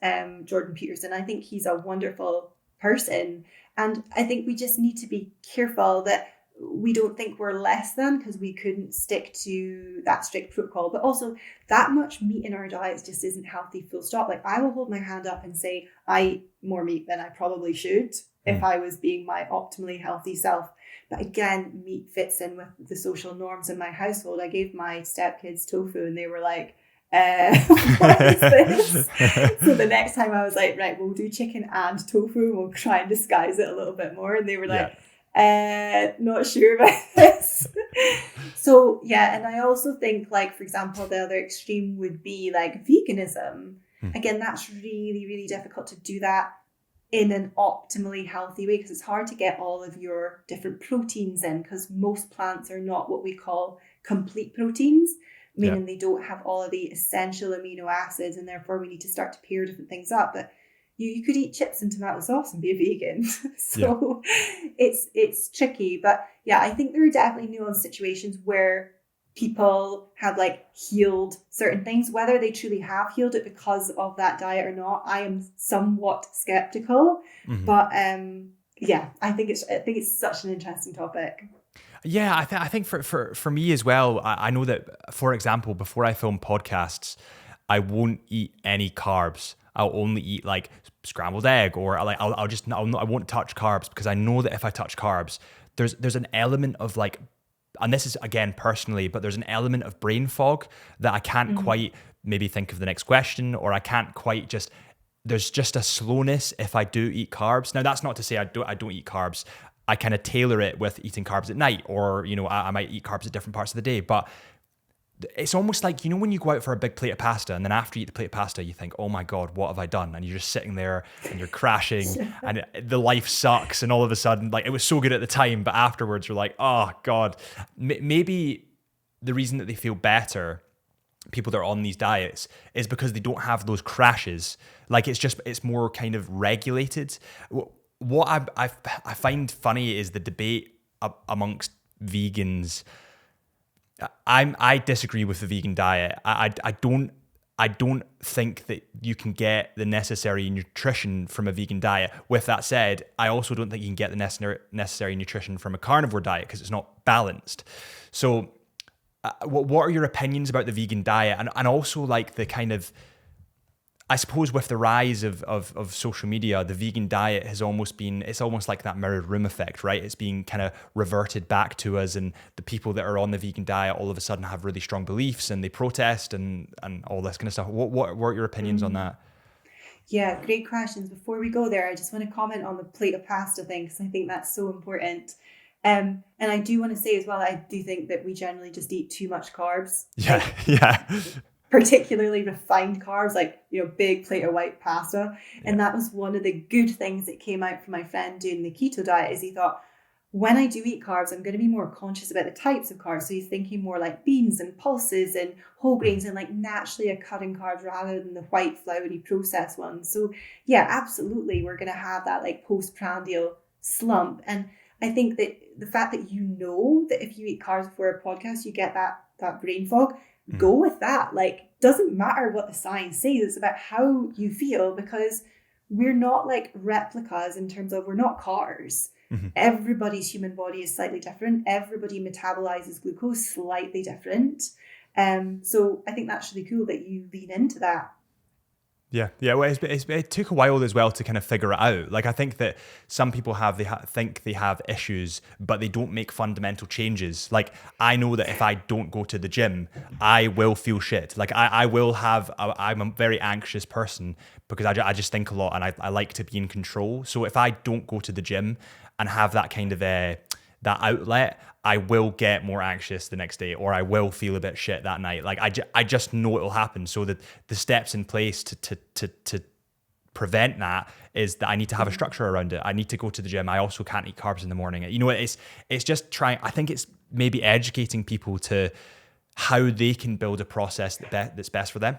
Jordan Peterson. I think he's a wonderful person. And I think we just need to be careful that we don't think we're less than because we couldn't stick to that strict protocol. But also that much meat in our diets just isn't healthy, full stop. Like, I will hold my hand up and say I eat more meat than I probably should if I was being my optimally healthy self. But again, meat fits in with the social norms in my household. I gave my stepkids tofu and they were like, what is this? So the next time I was like, right, we'll do chicken and tofu. We'll try and disguise it a little bit more. And they were like, not sure about this. So yeah, and I also think, like, for example, the other extreme would be like veganism. Again, that's really, really difficult to do that in an optimally healthy way because it's hard to get all of your different proteins in because most plants are not what we call complete proteins, meaning they don't have all of the essential amino acids, and therefore we need to start to pair different things up. But you could eat chips and tomato sauce and be a vegan. So it's tricky. But yeah, I think there are definitely nuanced situations where people have like healed certain things. Whether they truly have healed it because of that diet or not, I am somewhat skeptical. But yeah, I think it's such an interesting topic. Yeah, I think for me as well, I know that, for example, before I film podcasts, I won't eat any carbs. I'll only eat like scrambled egg, or like I won't touch carbs because I know that if I touch carbs, there's an element of like, and this is again personally, but there's an element of brain fog that I can't quite maybe think of the next question, or I can't quite there's just a slowness if I do eat carbs. Now that's not to say I don't eat carbs. I kind of tailor it with eating carbs at night, or, you know, I might eat carbs at different parts of the day, but it's almost like, when you go out for a big plate of pasta and then after you eat the plate of pasta, you think, oh my God, what have I done? And you're just sitting there and you're crashing and the life sucks. And all of a sudden, like, it was so good at the time, but afterwards you're like, oh God. Maybe the reason that they feel better, people that are on these diets, is because they don't have those crashes. Like, it's more kind of regulated. What I find funny is the debate amongst vegans. I disagree with the vegan diet. I don't think that you can get the necessary nutrition from a vegan diet. With that said, I also don't think you can get the necessary nutrition from a carnivore diet because it's not balanced. So what are your opinions about the vegan diet? And also, like, the kind of, I suppose with the rise of social media, the vegan diet has it's almost like that mirrored room effect, right? It's being kind of reverted back to us, and the people that are on the vegan diet all of a sudden have really strong beliefs and they protest and all this kind of stuff. What are your opinions on that? Yeah, great questions. Before we go there, I just want to comment on the plate of pasta thing, because I think that's so important. And I do want to say as well, I do think that we generally just eat too much carbs. Yeah, yeah. Particularly refined carbs, like, big plate of white pasta. Yeah. And that was one of the good things that came out from my friend doing the keto diet, is he thought, when I do eat carbs, I'm going to be more conscious about the types of carbs. So he's thinking more like beans and pulses and whole grains and like naturally occurring carbs rather than the white floury processed ones. So yeah, absolutely, we're going to have that like postprandial slump. And I think that the fact that that if you eat carbs before a podcast, you get that brain fog, go with that. Like, doesn't matter what the science says, it's about how you feel, because we're not like replicas in terms of, we're not cars. Mm-hmm. Everybody's human body is slightly different. Everybody metabolizes glucose slightly different. So I think that's really cool that you lean into that. Yeah. Well, it took a while as well to kind of figure it out. Like, I think that some people think they have issues, but they don't make fundamental changes. Like, I know that if I don't go to the gym, I will feel shit. Like, I'm a very anxious person because I just think a lot, and I like to be in control. So if I don't go to the gym and have that kind of that outlet, I will get more anxious the next day, or I will feel a bit shit that night. Like, I just know it will happen. So that the steps in place to prevent that is that I need to have a structure around it. I need to go to the gym. I also can't eat carbs in the morning. It's just trying. I think it's maybe educating people to how they can build a process that's best for them.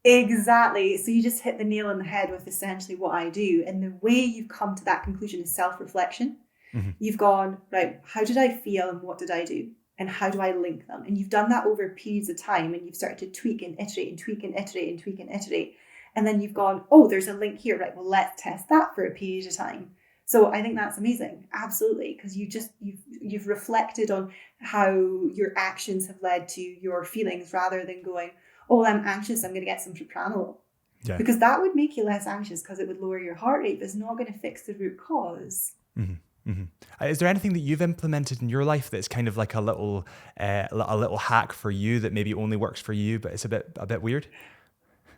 Exactly. So you just hit the nail on the head with essentially what I do. And the way you've come to that conclusion is self-reflection. Mm-hmm. You've gone, right, how did I feel and what did I do? And how do I link them? And you've done that over periods of time, and you've started to tweak and iterate and tweak and iterate and tweak and iterate. And then you've gone, oh, there's a link here, right? Well, let's test that for a period of time. So I think that's amazing. Absolutely. Because you've reflected on how your actions have led to your feelings, rather than going, oh, I'm anxious, I'm going to get some propranolol. Yeah. Because that would make you less anxious because it would lower your heart rate, but it's not going to fix the root cause. Mm-hmm. Mm-hmm. Is there anything that you've implemented in your life that's kind of like a little hack for you that maybe only works for you, but it's a bit weird?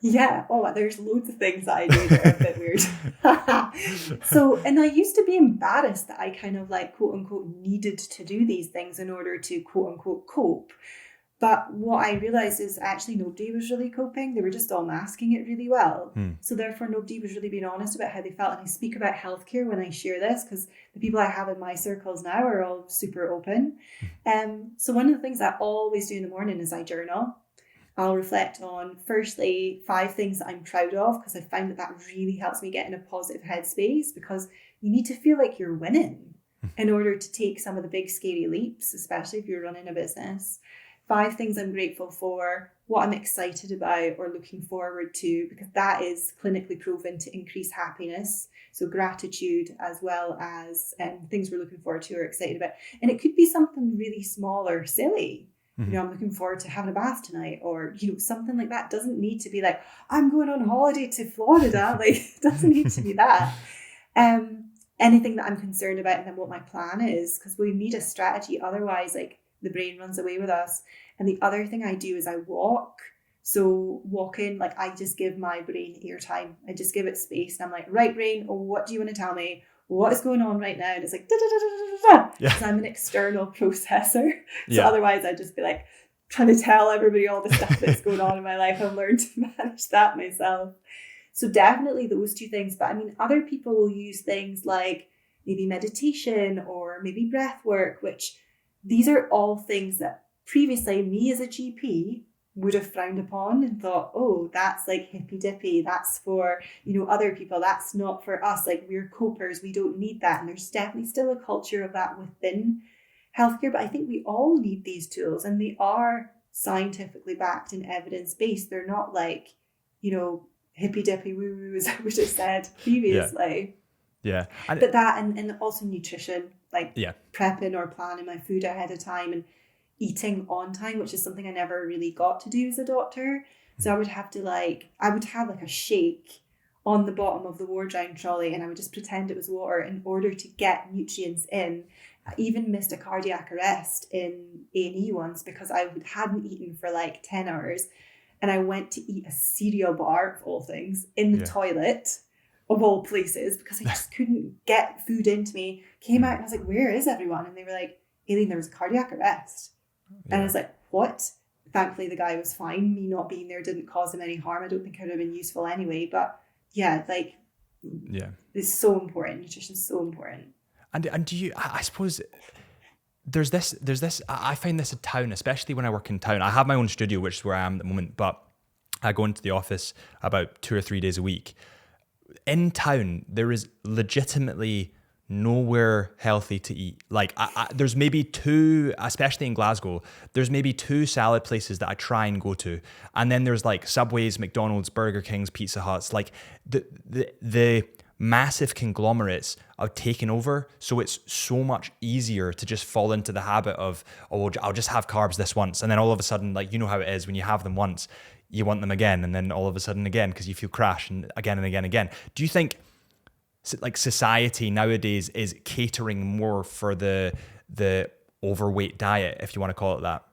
Yeah. Oh, there's loads of things that I do that are a bit weird. So, and I used to be embarrassed that I kind of like, quote unquote, needed to do these things in order to quote unquote cope. But what I realized is actually nobody was really coping. They were just all masking it really well. So therefore, nobody was really being honest about how they felt. And I speak about healthcare when I share this, because the people I have in my circles now are all super open. So one of the things I always do in the morning is I journal. I'll reflect on, firstly, 5 things that I'm proud of, because I find that really helps me get in a positive headspace, because you need to feel like you're winning in order to take some of the big scary leaps, especially if you're running a business. 5 things I'm grateful for, what I'm excited about or looking forward to, because that is clinically proven to increase happiness. So gratitude, as well as things we're looking forward to or excited about. And it could be something really small or silly. Mm-hmm. I'm looking forward to having a bath tonight, or, something like that. Doesn't need to be like, I'm going on holiday to Florida. Like, it doesn't need to be that. Anything that I'm concerned about, and then what my plan is, because we need a strategy. Otherwise, like, the brain runs away with us. And the other thing I do is I walk. So walking, like, I just give my brain airtime. I just give it space. And I'm like, right, brain, what do you want to tell me? What is going on right now? And it's like, da, da, da, da, da, da. Yeah. Because I'm an external processor. So otherwise I'd just be like, trying to tell everybody all the stuff that's going on in my life. I've learned to manage that myself. So definitely those two things. But I mean, other people will use things like maybe meditation or maybe breath work, which these are all things that previously me as a GP would have frowned upon and thought, oh, that's like hippy dippy. That's for, other people. That's not for us. Like, we're copers. We don't need that. And there's definitely still a culture of that within healthcare. But I think we all need these tools, and they are scientifically backed and evidence-based. They're not like, hippy dippy woo woo, as I would have said previously. Yeah. But that and also nutrition, like prepping or planning my food ahead of time and eating on time, which is something I never really got to do as a doctor. So I would have a shake on the bottom of the ward round trolley, and I would just pretend it was water in order to get nutrients in. I even missed a cardiac arrest in A&E once because I hadn't eaten for like 10 hours. And I went to eat a cereal bar, of all things, in the toilet, of all places, because I just couldn't get food into me. Came out and I was like, where is everyone? And they were like, Aileen, there was a cardiac arrest. And I was like, what? Thankfully, the guy was fine. Me not being there didn't cause him any harm. I don't think it would have been useful anyway. But it's so important. Nutrition is so important. And do you, I suppose... There's this, I find this in town, especially when I work in town. I have my own studio, which is where I am at the moment, but I go into the office about 2 or 3 days a week. In town, there is legitimately nowhere healthy to eat. Like, there's maybe 2, especially in Glasgow, there's maybe 2 salad places that I try and go to. And then there's like Subways, McDonald's, Burger Kings, Pizza Huts. Like, the massive conglomerates are taking over, so it's so much easier to just fall into the habit of, I'll just have carbs this once, and then all of a sudden, like, how it is when you have them once, you want them again, and then all of a sudden again, because you feel crash, and again and again and again. Do you think like society nowadays is catering more for the overweight diet, if you want to call it that?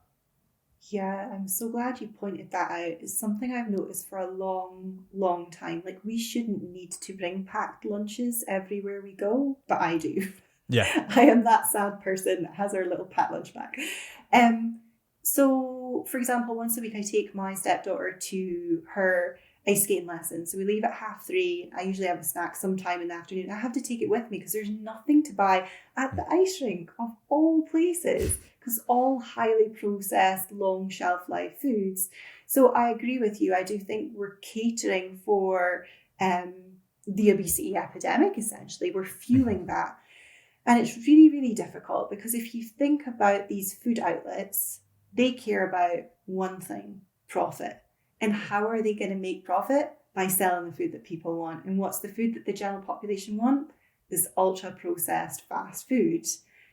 Yeah, I'm so glad you pointed that out. It's something I've noticed for a long, long time. Like, we shouldn't need to bring packed lunches everywhere we go, but I do. Yeah. I am that sad person that has our little packed lunch bag. So, for example, once a week I take my stepdaughter to her ice skating lesson. So we leave at 3:30. I usually have a snack sometime in the afternoon. I have to take it with me because there's nothing to buy at the ice rink, of all places, because all highly processed, long shelf life foods. So I agree with you. I do think we're catering for the obesity epidemic, essentially. We're fueling that. And it's really, really difficult because if you think about these food outlets, they care about one thing: profit. And how are they going to make profit? By selling the food that people want. And what's the food that the general population want? This ultra processed fast food.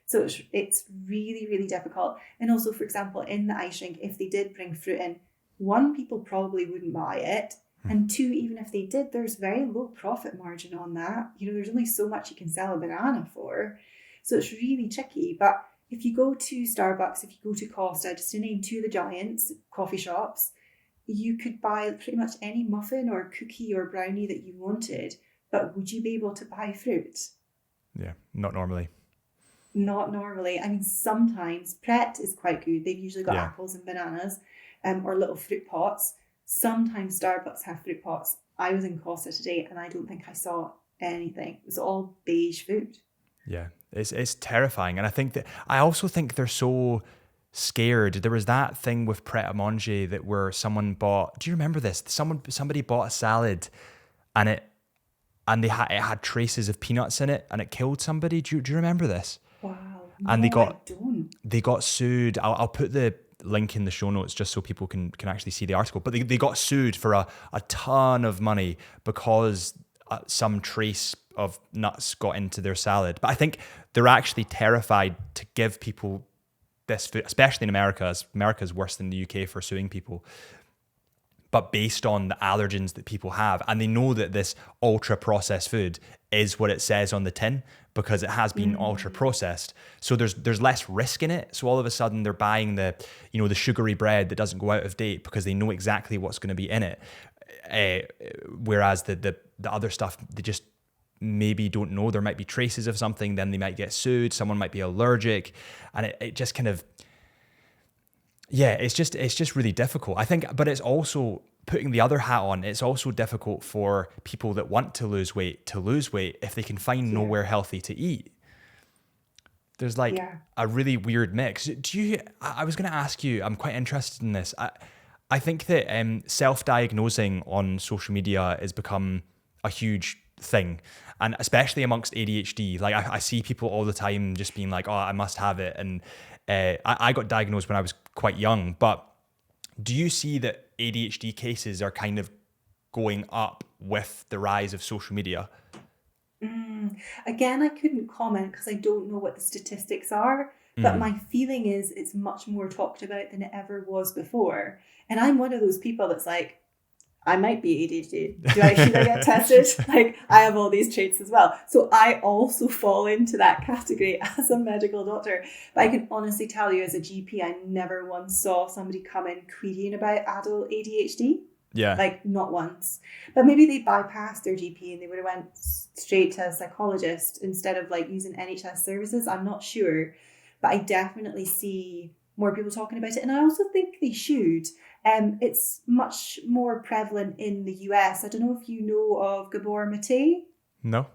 So it's really, really difficult. And also, for example, in the ice rink, if they did bring fruit in, 1, people probably wouldn't buy it. And 2, even if they did, there's very low profit margin on that. There's only so much you can sell a banana for. So it's really tricky. But if you go to Starbucks, if you go to Costa, just to name 2 of the giants coffee shops, you could buy pretty much any muffin or cookie or brownie that you wanted, but would you be able to buy fruit? Yeah, not normally. Not normally. I mean, sometimes Pret is quite good. They've usually got apples and bananas or little fruit pots. Sometimes Starbucks have fruit pots. I was in Costa today and I don't think I saw anything. It was all beige food. Yeah, it's terrifying. And I also think they're so scared. There was that thing with Pret a Manger that where someone bought, do you remember this? Somebody bought a salad and it had traces of peanuts in it and it killed somebody. Do you remember this? Wow. And no, they got sued. I'll put the link in the show notes just so people can actually see the article. But they got sued for a ton of money because some trace of nuts got into their salad. But I think they're actually terrified to give people this food, especially in America. America's worse than the UK for suing people, but based on the allergens that people have. And they know that this ultra processed food is what it says on the tin because it has been ultra processed. So there's less risk in it. So all of a sudden they're buying the sugary bread that doesn't go out of date because they know exactly what's going to be in it. Whereas the other stuff, they just maybe don't know. There might be traces of something, then they might get sued. Someone might be allergic. And it just kind of, Yeah, it's just really difficult. I think, but it's also putting the other hat on. It's also difficult for people that want to lose weight if they can find Yeah. nowhere healthy to eat. There's like Yeah. a really weird mix. I was going to ask you, I'm quite interested in this. I think that self-diagnosing on social media has become a huge thing, and especially amongst ADHD. Like I see people all the time just being like, "Oh, I must have it," and I got diagnosed when I was quite young. But do you see that ADHD cases are kind of going up with the rise of social media? Again, I couldn't comment because I don't know what the statistics are, but Mm. my feeling is it's much more talked about than it ever was before. And I'm one of those people that's like, I might be ADHD. Should I get tested? Like, I have all these traits as well. So I also fall into that category as a medical doctor. But I can honestly tell you, as a GP, I never once saw somebody come in querying about adult ADHD. Yeah. Like, not once. But maybe they bypassed their GP and they would have went straight to a psychologist instead of like using NHS services. I'm not sure. But I definitely see more people talking about it. And I also think they should. It's much more prevalent in the US. I don't know if you know of Gabor Mate. No.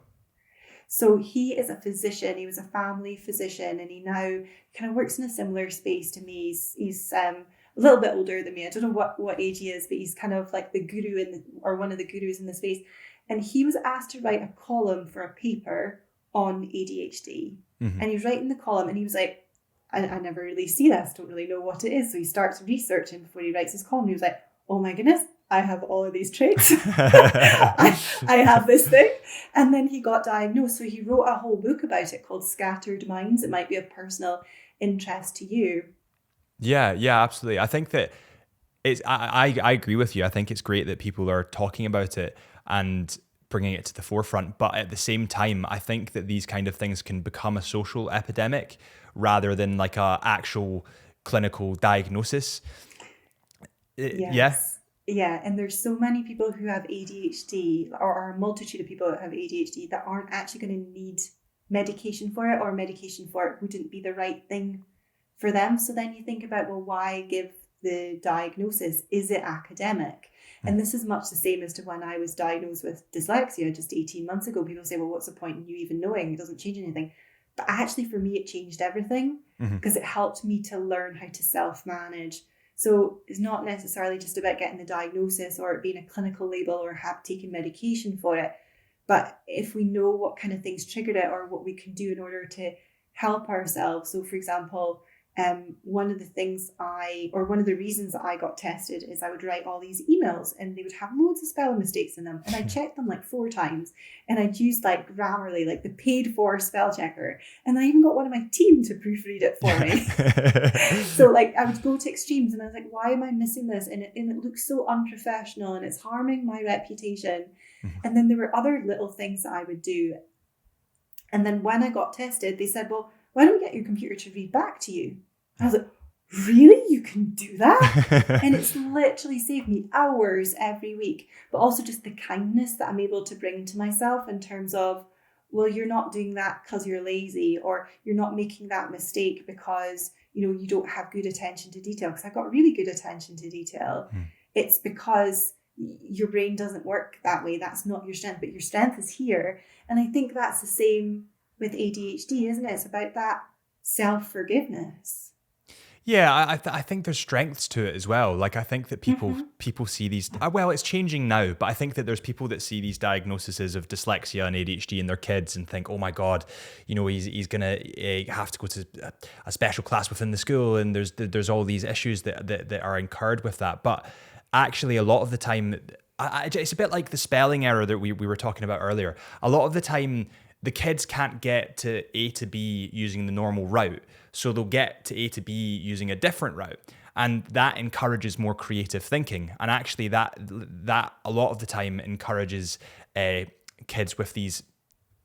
So he is a physician. He was a family physician, and he now kind of works in a similar space to me. He's a little bit older than me. I don't know what age he is, but he's kind of like the guru or one of the gurus in the space. And he was asked to write a column for a paper on ADHD. Mm-hmm. And he was writing the column, and he was like, I never really see this, don't really know what it is. So he starts researching before he writes his column. He was like, oh my goodness, I have all of these traits. I have this thing. And then he got diagnosed. So he wrote a whole book about it called Scattered Minds. It might be of personal interest to you. Yeah, absolutely. I think that I agree with you. I think it's great that people are talking about it and bringing it to the forefront. But at the same time, I think that these kind of things can become a social epidemic rather than like a actual clinical diagnosis. Yes. Yeah, and there's so many people who have ADHD, or a multitude of people that have ADHD that aren't actually going to need medication for it, or medication for it wouldn't be the right thing for them. So then you think about, well, why give the diagnosis? Is it academic? And this is much the same as to when I was diagnosed with dyslexia just 18 months ago. People say, well, what's the point in you even knowing? It doesn't change anything. But actually, for me, it changed everything because it helped me to learn how to self-manage. So it's not necessarily just about getting the diagnosis or it being a clinical label or taking medication for it. But if we know what kind of things triggered it or what we can do in order to help ourselves. So, for example, one of the reasons I got tested is I would write all these emails and they would have loads of spelling mistakes in them. And I checked them like 4 times and I'd used like Grammarly, like the paid for spell checker. And I even got one of my team to proofread it for me. So like I would go to extremes and I was like, why am I missing this? And it looks so unprofessional and it's harming my reputation. And then there were other little things that I would do. And then when I got tested, they said, well, why don't we get your computer to read back to you? I was like, really? You can do that? And it's literally saved me hours every week, but also just the kindness that I'm able to bring to myself in terms of, well, you're not doing that because you're lazy, or you're not making that mistake because, you don't have good attention to detail. Because I got really good attention to detail. It's because your brain doesn't work that way. That's not your strength, but your strength is here. And I think that's the same with ADHD, isn't it? It's about that self-forgiveness. Yeah, I think there's strengths to it as well. Like I think that people see these. Well, it's changing now, but I think that there's people that see these diagnoses of dyslexia and ADHD in their kids and think, oh my God, he's gonna have to go to a special class within the school, and there's all these issues that are incurred with that. But actually, a lot of the time, it's a bit like the spelling error that we were talking about earlier. A lot of the time, the kids can't get to A to B using the normal route. So they'll get to A to B using a different route. And that encourages more creative thinking. And actually that a lot of the time encourages kids with these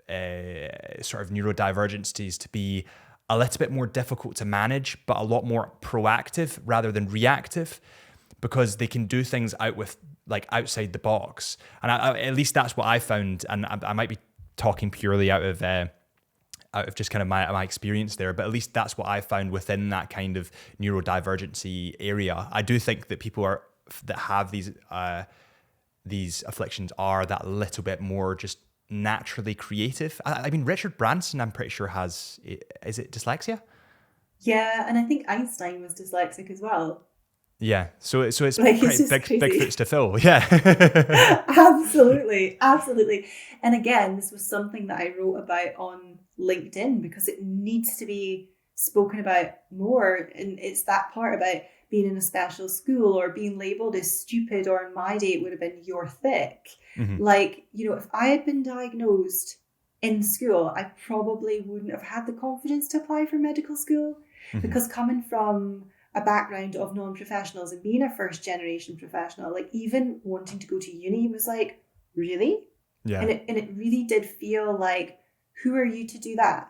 sort of neurodivergencies to be a little bit more difficult to manage, but a lot more proactive rather than reactive, because they can do things outside the box. And at least that's what I found. And I might be talking purely out of out of just kind of my experience there, but at least that's what I found within that kind of neurodivergency area. I do think that people that have these afflictions are that little bit more just naturally creative. I mean, Richard Branson, I'm pretty sure is it dyslexia? Yeah, and I think Einstein was dyslexic as well. Yeah, so it's Like, it's pretty just crazy. big boots to fill. Yeah. Absolutely, absolutely. And again, this was something that I wrote about on LinkedIn because it needs to be spoken about more. And it's that part about being in a special school or being labeled as stupid, or in my day, it would have been you're thick. Mm-hmm. Like, if I had been diagnosed in school, I probably wouldn't have had the confidence to apply for medical school, because coming from a background of non-professionals and being a first generation professional, like even wanting to go to uni was like, really? Yeah. And it really did feel like, who are you to do that?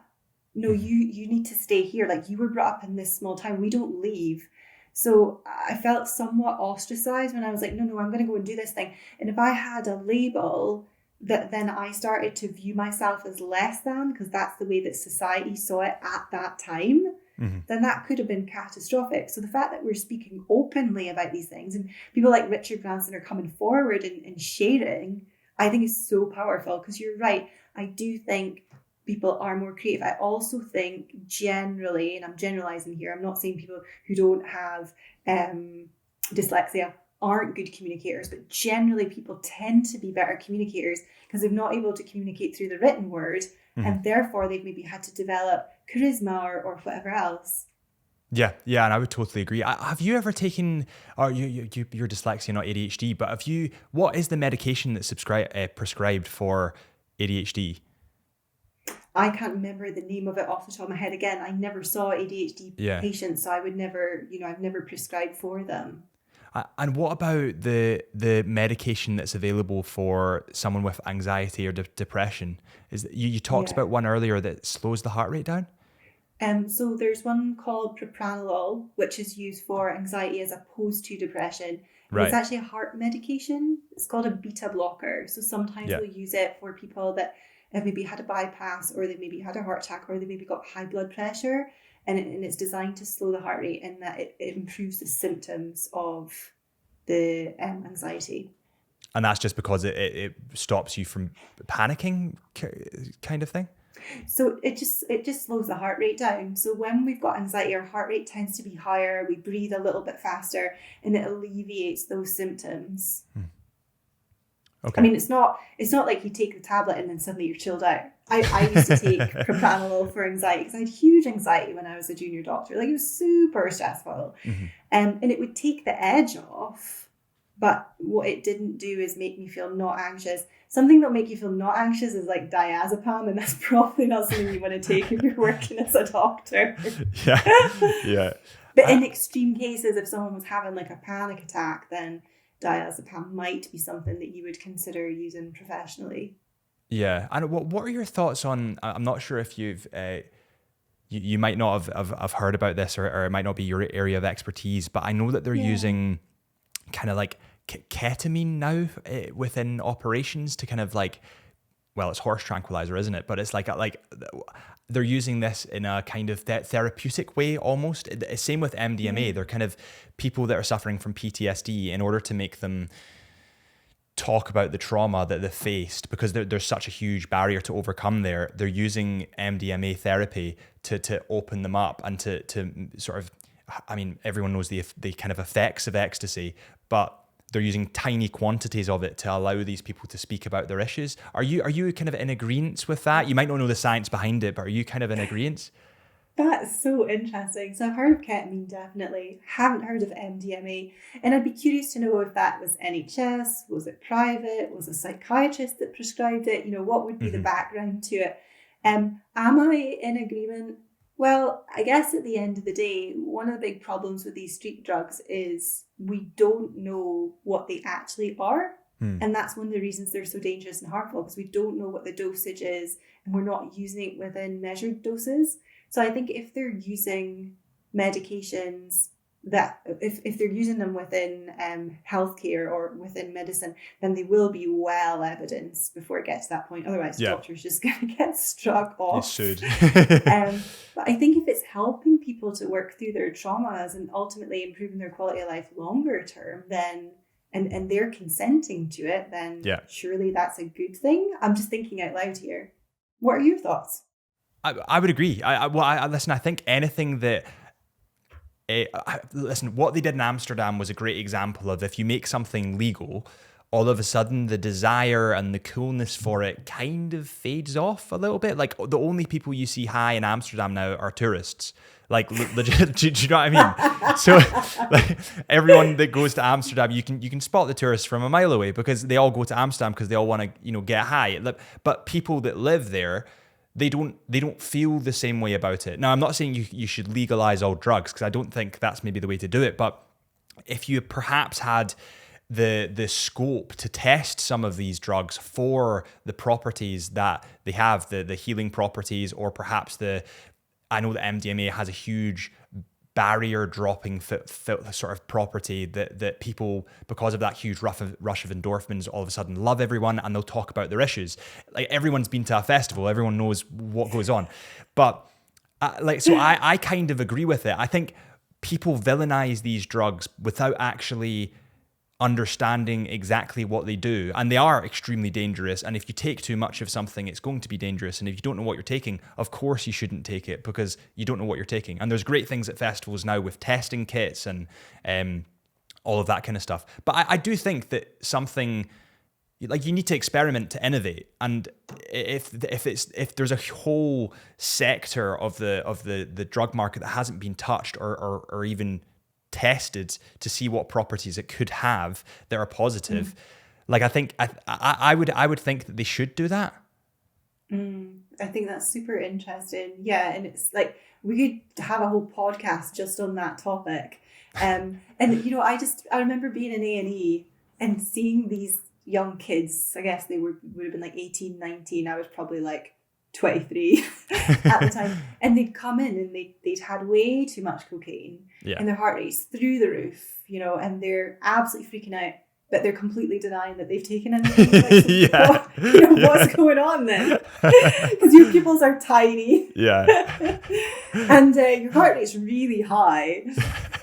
No, you need to stay here. Like, you were brought up in this small town. We don't leave. So I felt somewhat ostracized when I was like, no, I'm going to go and do this thing. And if I had a label that then I started to view myself as less than, because that's the way that society saw it at that time, then that could have been catastrophic. So the fact that we're speaking openly about these things and people like Richard Branson are coming forward and sharing, I think is so powerful, because you're right. I do think people are more creative. I also think generally, and I'm generalizing here, I'm not saying people who don't have dyslexia aren't good communicators, but generally people tend to be better communicators because they're not able to communicate through the written word, and therefore they've maybe had to develop charisma or whatever else. Yeah, and I would totally agree. Have you ever taken, or you're dyslexia, not ADHD, but what is the medication that's prescribed for ADHD? I can't remember the name of it off the top of my head. Again, I never saw ADHD patients, so I would never, I've never prescribed for them. And what about the medication that's available for someone with anxiety or depression? You talked about one earlier that slows the heart rate down? So there's one called propranolol, which is used for anxiety as opposed to depression. Right. It's actually a heart medication. It's called a beta blocker. So sometimes we'll use it for people that have maybe had a bypass, or they maybe had a heart attack, or they maybe got high blood pressure. And it's designed to slow the heart rate, and that it improves the symptoms of the anxiety. And that's just because it stops you from panicking, kind of thing? So it just slows the heart rate down. So when we've got anxiety, our heart rate tends to be higher, we breathe a little bit faster, and it alleviates those symptoms. Okay. I mean, it's not like you take the tablet and then suddenly you're chilled out. I used to take propranolol for anxiety because I had huge anxiety when I was a junior doctor. Like, it was super stressful. And it would take the edge off. But what it didn't do is make me feel not anxious. Something that'll make you feel not anxious is like diazepam, and that's probably not something you want to take if you're working as a doctor. Yeah. But in extreme cases, if someone was having like a panic attack, then diazepam might be something that you would consider using professionally. Yeah. And what are your thoughts on, I'm not sure if you've, you might not have heard about this, or it might not be your area of expertise, but I know that they're using kind of like ketamine now within operations to kind of like, well, it's horse tranquilizer, isn't it? But it's like they're using this in a kind of therapeutic way almost. Same with MDMA. They're kind of people that are suffering from PTSD, in order to make them talk about the trauma that they faced, because there's such a huge barrier to overcome there. They're using MDMA therapy to open them up and to sort of, I mean, everyone knows the kind of effects of ecstasy, but they're using tiny quantities of it to allow these people to speak about their issues. Are you kind of in agreement with that? You might not know the science behind it, but are you kind of in agreement? That's so interesting. So I've heard of ketamine, definitely. Haven't heard of MDMA. And I'd be curious to know if that was NHS, was it private, was a psychiatrist that prescribed it? What would be the background to it? Am I in agreement? Well, I guess at the end of the day, one of the big problems with these street drugs is we don't know what they actually are. And that's one of the reasons they're so dangerous and harmful, because we don't know what the dosage is, and we're not using it within measured doses. So I think if they're using medications that if they're using them within healthcare or within medicine, then they will be well evidenced before it gets to that point. Otherwise, Yeah. doctors just going to get struck You off. should. But I think if it's helping people to work through their traumas and ultimately improving their quality of life longer term, then and they're consenting to it, then surely that's a good thing. I'm just thinking out loud here. What are your thoughts? I would agree. Listen, I think anything that listen, what they did in Amsterdam was a great example of, if you make something legal, all of a sudden the desire and the coolness for it kind of fades off a little bit. Like, the only people you see high in Amsterdam now are tourists. Like, legit, do you know what I mean? So, like, everyone that goes to Amsterdam, you can spot the tourists from a mile away, because they all go to Amsterdam because they all want to, get high. But people that live there, they don't feel the same way about it. Now, I'm not saying you should legalize all drugs, because I don't think that's maybe the way to do it. But if you perhaps had the scope to test some of these drugs for the properties that they have, the healing properties, or perhaps I know that MDMA has a huge barrier dropping sort of property that people, because of that huge rush of endorphins, all of a sudden love everyone, and they'll talk about their issues. Like, everyone's been to a festival, everyone knows what goes on. But I kind of agree with it. I think people villainize these drugs without actually understanding exactly what they do, and they are extremely dangerous. And if you take too much of something, it's going to be dangerous. And if you don't know what you're taking, of course you shouldn't take it, because you don't know what you're taking. And there's great things at festivals now with testing kits and all of that kind of stuff. But I do think that something like, you need to experiment to innovate. And if there's a whole sector of the drug market that hasn't been touched or even tested to see what properties it could have that are positive, like, I think I would think that they should do that. I think that's super interesting. Yeah, and it's like, we could have a whole podcast just on that topic. And I remember being in A&E and seeing these young kids. I guess they would have been like 18, 19. I was probably like 23 at the time, and they'd come in and they'd had way too much cocaine, and their heart rate's through the roof, and they're absolutely freaking out, but they're completely denying that they've taken anything. Like, what's going on then? Because your pupils are tiny, and your heart rate's really high.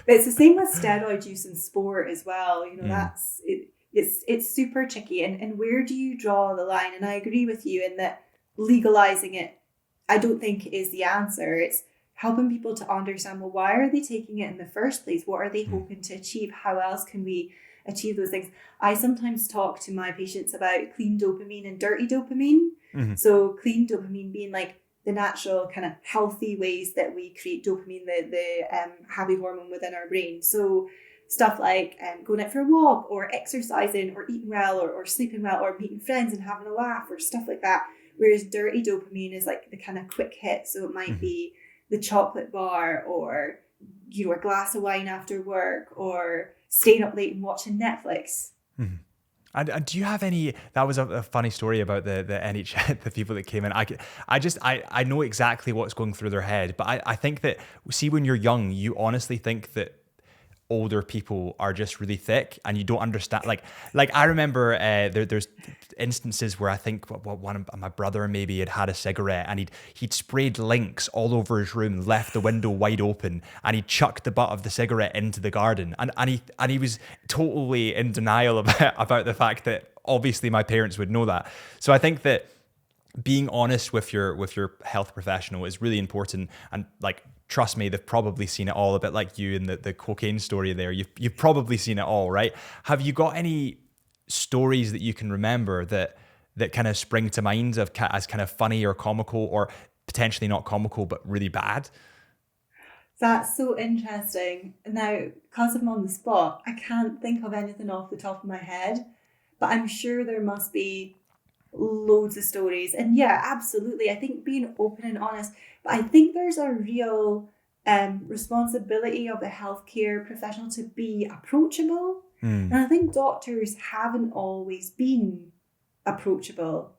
But it's the same with steroid use in sport as well. That's it. It's super tricky, and where do you draw the line? And I agree with you in that legalizing it, I don't think, is the answer. It's helping people to understand, well, why are they taking it in the first place? What are they hoping to achieve? How else can we achieve those things? I sometimes talk to my patients about clean dopamine and dirty dopamine. So clean dopamine being like the natural kind of healthy ways that we create dopamine, the happy hormone within our brain. So stuff like going out for a walk, or exercising, or eating well, or sleeping well, or meeting friends and having a laugh, or stuff like that. Whereas dirty dopamine is like the kind of quick hit. So it might be the chocolate bar, or a glass of wine after work, or staying up late and watching Netflix. And do you have any? That was a funny story about the NHS, the people that came in. I know exactly what's going through their head, but I think that, see, when you're young, you honestly think that older people are just really thick, and you don't understand. Like I remember there's instances where I think one of my brother maybe had a cigarette, and he'd sprayed Lynx all over his room, left the window wide open, and he chucked the butt of the cigarette into the garden, and he was totally in denial about the fact that obviously my parents would know that. So I think that being honest with your health professional is really important. And like, trust me, they've probably seen it all, a bit like you in the cocaine story there. You've probably seen it all, right? Have you got any stories that you can remember that kind of spring to mind as kind of funny or comical, or potentially not comical but really bad? That's so interesting. Now, because I'm on the spot, I can't think of anything off the top of my head, but I'm sure there must be loads of stories. And yeah, absolutely, I think being open and honest, but I think there's a real responsibility of the healthcare professional to be approachable. And I think doctors haven't always been approachable.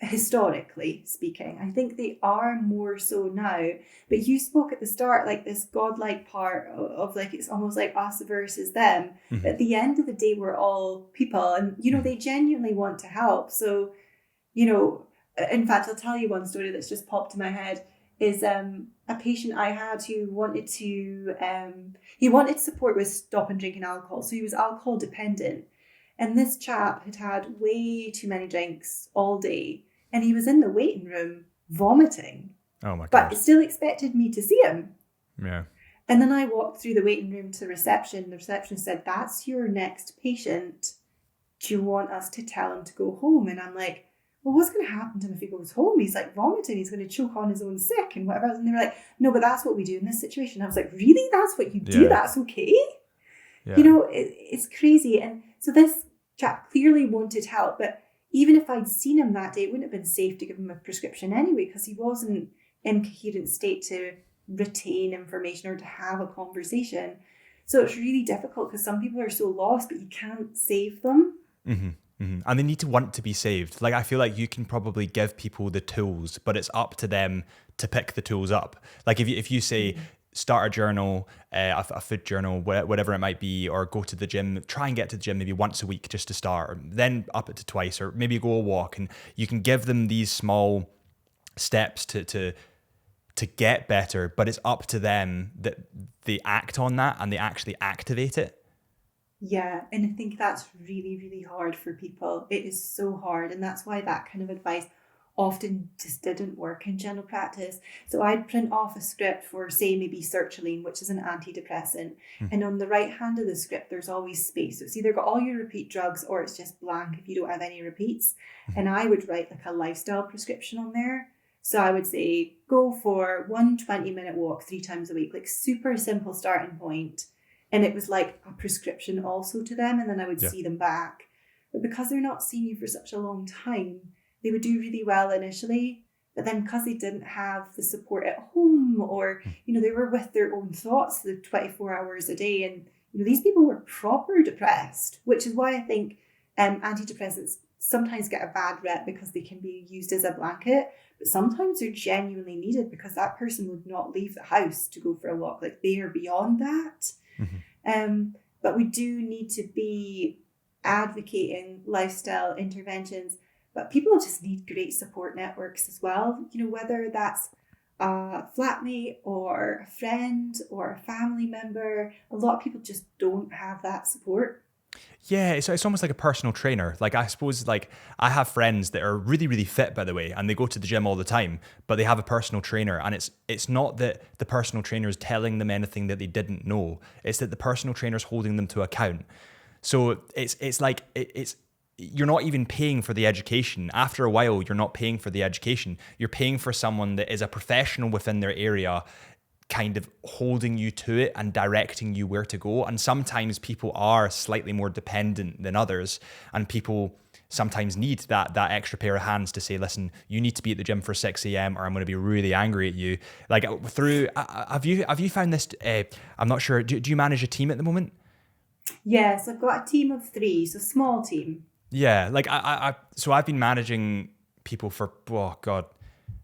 historically speaking. I think they are more so now. But you spoke at the start, like this godlike part of like, it's almost like us versus them. Mm-hmm. But at the end of the day, we're all people, and, you know, Mm-hmm. they genuinely want to help. So, you know, in fact, I'll tell you one story that's just popped in my head is a patient I had who wanted to he wanted support with stopping drinking alcohol. So he was alcohol dependent. And this chap had had way too many drinks all day. And he was in the waiting room vomiting. Oh my But God. still expected me to see him. Yeah. And then I walked through the waiting room to reception. The receptionist said, "That's your next patient. Do you want us to tell him to go home?" And I'm like, "Well, what's going to happen to him if he goes home? He's like vomiting. He's going to choke on his own sick and whatever else." And they were like, "No, but that's what we do in this situation." I was like, "Really? That's what you do? Yeah. That's okay?" Yeah. You know, it's crazy. And so this chap clearly wanted help. But even if I'd seen him that day, it wouldn't have been safe to give him a prescription anyway, because he wasn't in coherent state to retain information or to have a conversation. So it's really difficult because some people are so lost, but you can't save them. Mm-hmm. Mm-hmm. And they need to want to be saved. Like, I feel like you can probably give people the tools, but it's up to them to pick the tools up. Like if you say, start a journal, a food journal, whatever it might be, or go to the gym, try and get to the gym maybe once a week just to start, or then up it to twice, or maybe go a walk, and you can give them these small steps to get better, but it's up to them that they act on that and they actually activate it. Yeah, and I think that's really, really hard for people. It is so hard. And that's why that kind of advice often just didn't work in general practice. So I'd print off a script for, say, maybe sertraline, which is an antidepressant. And on the right hand of the script, there's always space. So it's either got all your repeat drugs or it's just blank if you don't have any repeats. And I would write like a lifestyle prescription on there. So I would say, go for 1 20-minute walk 3 times a week, like super simple starting point. And it was like a prescription also to them. And then I would see them back. But because they're not seeing you for such a long time, they would do really well initially. But then because they didn't have the support at home, or, you know, they were with their own thoughts the 24 hours a day. And, you know, these people were proper depressed, which is why I think antidepressants sometimes get a bad rep because they can be used as a blanket. But sometimes they're genuinely needed because that person would not leave the house to go for a walk. Like, they are beyond that. But we do need to be advocating lifestyle interventions, but people just need great support networks as well. You know, whether that's a flatmate or a friend or a family member, a lot of people just don't have that support. Yeah, it's almost like a personal trainer. Like, I suppose, like, I have friends that are really, really fit, by the way, and they go to the gym all the time, but they have a personal trainer. And it's not that the personal trainer is telling them anything that they didn't know. It's that the personal trainer is holding them to account. So it's like you're not even paying for the education. After a while, you're not paying for the education. You're paying for someone that is a professional within their area, kind of holding you to it and directing you where to go. And sometimes people are slightly more dependent than others, and people sometimes need that extra pair of hands to say, listen, you need to be at the gym for 6 a.m. or I'm going to be really angry at you. Like, have you found this? I'm not sure. Do you manage a team at the moment? Yes, I've got a team of 3, so small team. Yeah, like so I've been managing people for, oh God,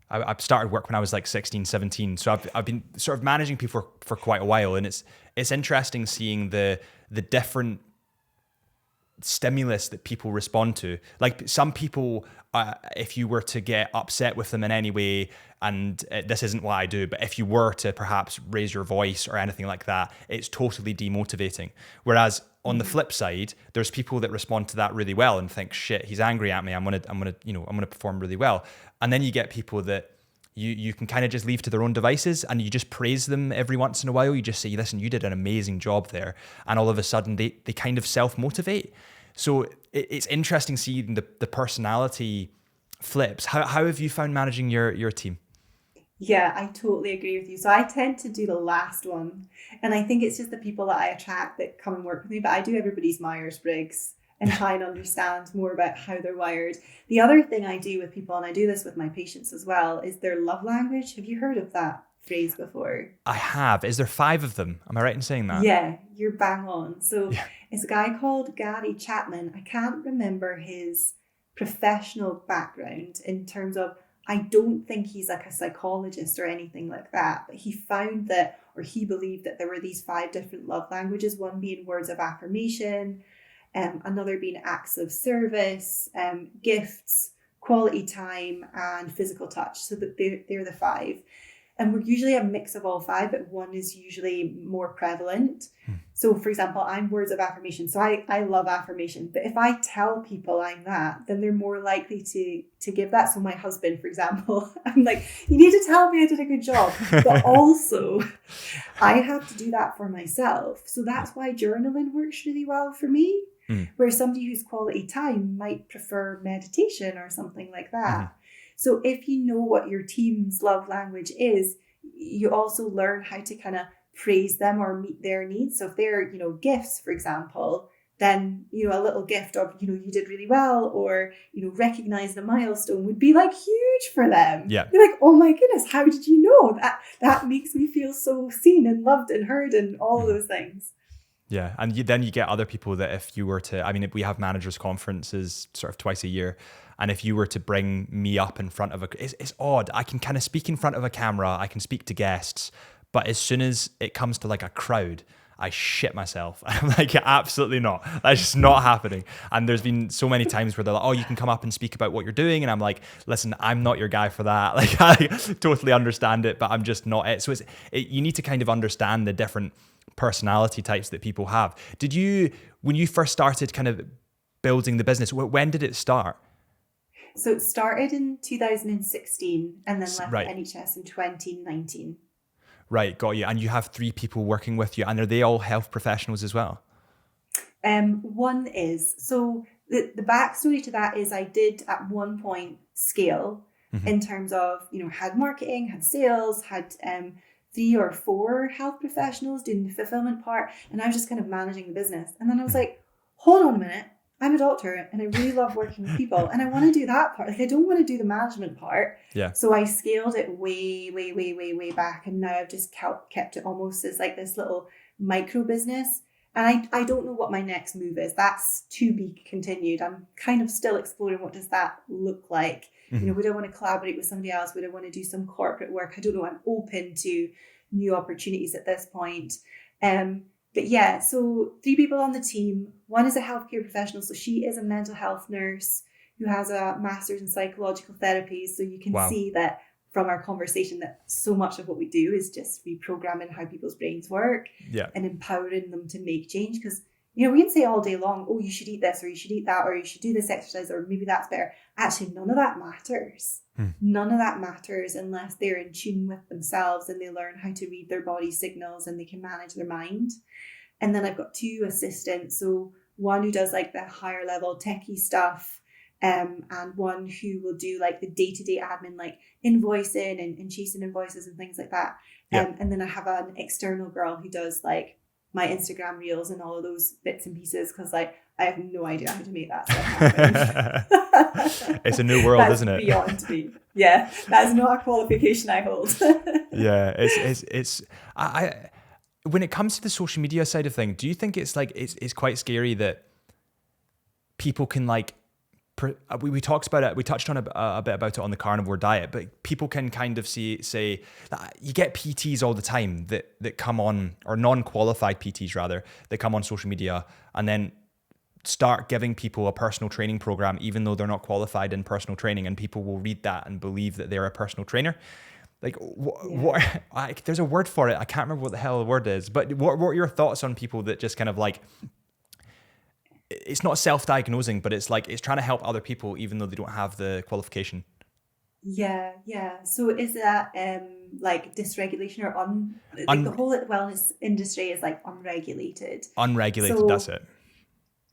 I started work when I was like 16, 17. So I've been sort of managing people for quite a while. And it's interesting seeing the different stimulus that people respond to. Like, some people, if you were to get upset with them in any way, and this isn't what I do, but if you were to perhaps raise your voice or anything like that, it's totally demotivating. Whereas on the flip side, there's people that respond to that really well and think, shit, he's angry at me. I'm gonna perform really well. And then you get people that you can kind of just leave to their own devices, and you just praise them every once in a while. You just say, listen, you did an amazing job there. And all of a sudden they kind of self-motivate. So it's interesting seeing the personality flips. How have you found managing your team? Yeah, I totally agree with you. So I tend to do the last one. And I think it's just the people that I attract that come and work with me. But I do everybody's Myers-Briggs and try and understand more about how they're wired. The other thing I do with people, and I do this with my patients as well, is their love language. Have you heard of that phrase before? I have. Is there 5 of them? Am I right in saying that? Yeah, you're bang on. So it's a guy called Gary Chapman. I can't remember his professional background in terms of, I don't think he's like a psychologist or anything like that, but he found that, or he believed that there were these 5 different love languages, one being words of affirmation, another being acts of service, gifts, quality time, and physical touch. So that they're the 5. And we're usually a mix of all 5, but one is usually more prevalent. So for example, I'm words of affirmation. So I love affirmation, but if I tell people I'm that, then they're more likely to give that. So my husband, for example, I'm like, you need to tell me I did a good job, but also I have to do that for myself. So that's why journaling works really well for me, where somebody who's quality time might prefer meditation or something like that. So if you know what your team's love language is, you also learn how to kind of praise them or meet their needs. So if they're, gifts, for example, then, a little gift of, you did really well, or, recognizing a milestone would be like huge for them. Yeah. You're like, oh my goodness, how did you know that? That makes me feel so seen and loved and heard and all of those things. Yeah. And then you get other people that if you were to, we have managers conferences sort of twice a year. And if you were to bring me up in front of it's odd. I can kind of speak in front of a camera. I can speak to guests. But as soon as it comes to like a crowd, I shit myself. I'm like, absolutely not. That's just not happening. And there's been so many times where they're like, oh, you can come up and speak about what you're doing. And I'm like, listen, I'm not your guy for that. Like, I totally understand it, but I'm just not it. So you need to kind of understand the different personality types that people have. When you first started kind of building the business, when did it start? So it started in 2016 and then left Right. the NHS in 2019. Right, got you. And you have 3 people working with you, and are they all health professionals as well? One is. So the backstory to that is I did at one point scale in terms of, had marketing, had sales, had 3 or 4 health professionals doing the fulfillment part, and I was just kind of managing the business. And then I was like, hold on a minute. I'm a doctor and I really love working with people and I want to do that part. Like I don't want to do the management part. Yeah. So I scaled it way, way, way, way, way back. And now I've just kept it almost as like this little micro business. And I don't know what my next move is. That's to be continued. I'm kind of still exploring what does that look like. Would I want to collaborate with somebody else? Would I want to do some corporate work? I don't know. I'm open to new opportunities at this point. But yeah, so 3 people on the team. One is a healthcare professional. So she is a mental health nurse who has a master's in psychological therapies. So you can see that from our conversation that so much of what we do is just reprogramming how people's brains work and empowering them to make change. Because, we can say all day long, oh, you should eat this or you should eat that or you should do this exercise or maybe that's better. Actually, none of that matters. None of that matters unless they're in tune with themselves and they learn how to read their body signals and they can manage their mind. And then I've got 2 assistants. So one who does like the higher level techie stuff and one who will do like the day-to-day admin, like invoicing and chasing invoices and things like that. And then I have an external girl who does like my Instagram reels and all of those bits and pieces because like I have no idea how to make that stuff happen. It's a new world, That's isn't it? Beyond me. Yeah, that is not a qualification I hold. Yeah, I when it comes to the social media side of things, do you think it's like it's quite scary that people can like we talked about it, we touched on a bit about it on the carnivore diet, but people can kind of say that you get PTs all the time that come on, or non-qualified PTs rather, that come on social media and then start giving people a personal training program, even though they're not qualified in personal training, and people will read that and believe that they're a personal trainer. Like what there's a word for it. I can't remember what the hell the word is, but what are your thoughts on people that just kind of like, it's not self-diagnosing, but it's like, it's trying to help other people even though they don't have the qualification? Yeah. So is that like dysregulation or the whole wellness industry is like unregulated? Unregulated, so, that's it.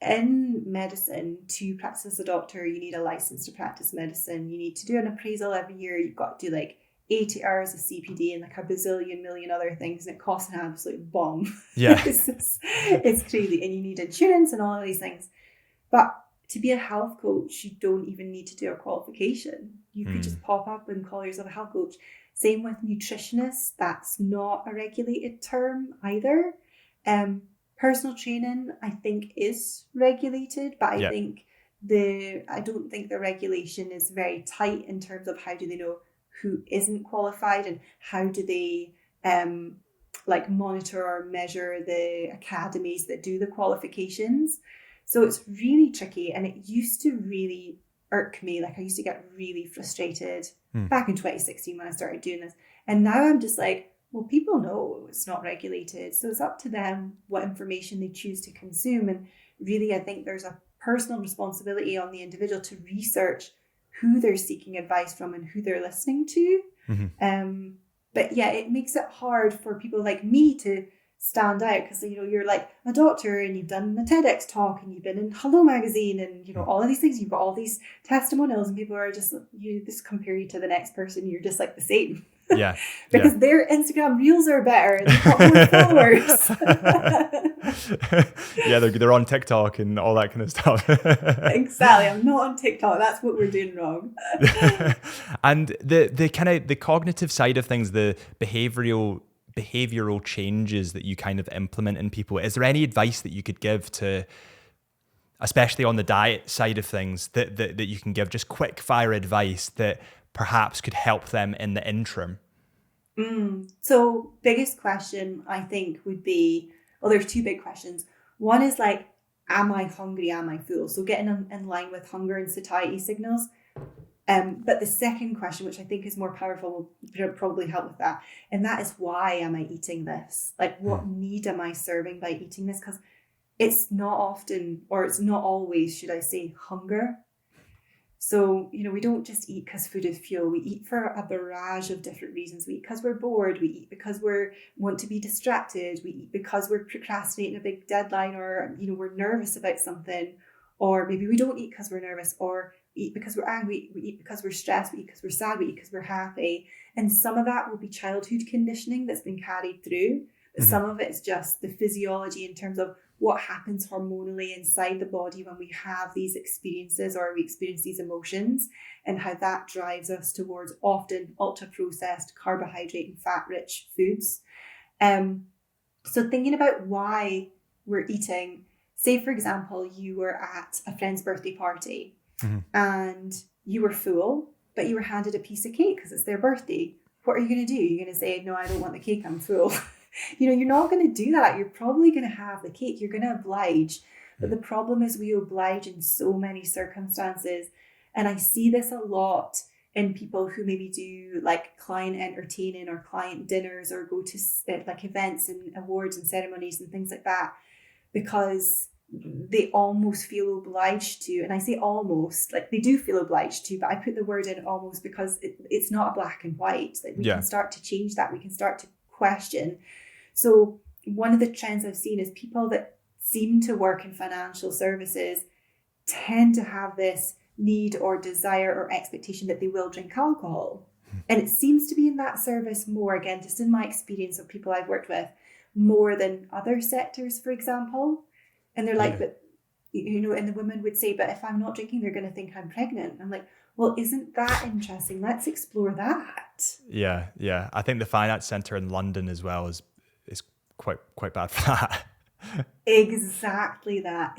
In medicine, to practice as a doctor, you need a license to practice medicine. You need to do an appraisal every year. You've got to do like 80 hours of CPD and like a bazillion million other things, and it costs an absolute bomb. Yeah. It's crazy. And you need insurance and all of these things. But to be a health coach, you don't even need to do a qualification. You could just pop up and call yourself a health coach. Same with nutritionists. That's not a regulated term either. Personal training, I think, is regulated, but I think I don't think the regulation is very tight in terms of how do they know who isn't qualified, and how do they like monitor or measure the academies that do the qualifications. So it's really tricky, and it used to really irk me. Like I used to get really frustrated back in 2016 when I started doing this. And now I'm just like, well, people know it's not regulated, so it's up to them what information they choose to consume. And really, I think there's a personal responsibility on the individual to research who they're seeking advice from and who they're listening to. But yeah, it makes it hard for people like me to stand out, because you're like a doctor and you've done a TEDx talk and you've been in Hello magazine and all of these things, you've got all these testimonials, and people are just, you just compare you to the next person, you're just like the same. Yeah. Because their Instagram reels are better, they've got more followers. Yeah, they're on TikTok and all that kind of stuff. Exactly. I'm not on TikTok. That's what we're doing wrong. And the kind of the cognitive side of things, the behavioral changes that you kind of implement in people, is there any advice that you could give to, especially on the diet side of things, that you can give, just quick fire advice that perhaps could help them in the interim? So biggest question I think would be, well, there's two big questions. One is like, am I hungry? Am I full? So getting in line with hunger and satiety signals. But the second question, which I think is more powerful, will probably help with that. And that is, why am I eating this? Like, what need am I serving by eating this? Because it's not often, or it's not always, should I say, hunger. So, we don't just eat because food is fuel. We eat for a barrage of different reasons. We eat because we're bored. We eat because we want to be distracted. We eat because we're procrastinating a big deadline, or, we're nervous about something. Or maybe we don't eat because we're nervous, or we eat because we're angry. We eat because we're stressed. We eat because we're sad. We eat because we're happy. And some of that will be childhood conditioning that's been carried through. But some of it is just the physiology in terms of what happens hormonally inside the body when we have these experiences, or we experience these emotions, and how that drives us towards often ultra-processed, carbohydrate and fat-rich foods. So thinking about why we're eating, say, for example, you were at a friend's birthday party and you were full, but you were handed a piece of cake because it's their birthday. What are you going to do? You're going to say, no, I don't want the cake, I'm full. You're not going to do that. You're probably going to have the cake. You're going to oblige. But the problem is we oblige in so many circumstances. And I see this a lot in people who maybe do like client entertaining or client dinners, or go to like events and awards and ceremonies and things like that, because they almost feel obliged to. And I say almost, like they do feel obliged to, but I put the word in almost because it's not a black and white. Like we can start to change that. We can start to question. So one of the trends I've seen is people that seem to work in financial services tend to have this need or desire or expectation that they will drink alcohol. And it seems to be in that service more, again, just in my experience of people I've worked with, more than other sectors, for example. And they're like, but, and the women would say, but if I'm not drinking, they're going to think I'm pregnant. I'm like, well, isn't that interesting? Let's explore that. Yeah. I think the finance centre in London as well is quite bad for that. Exactly that.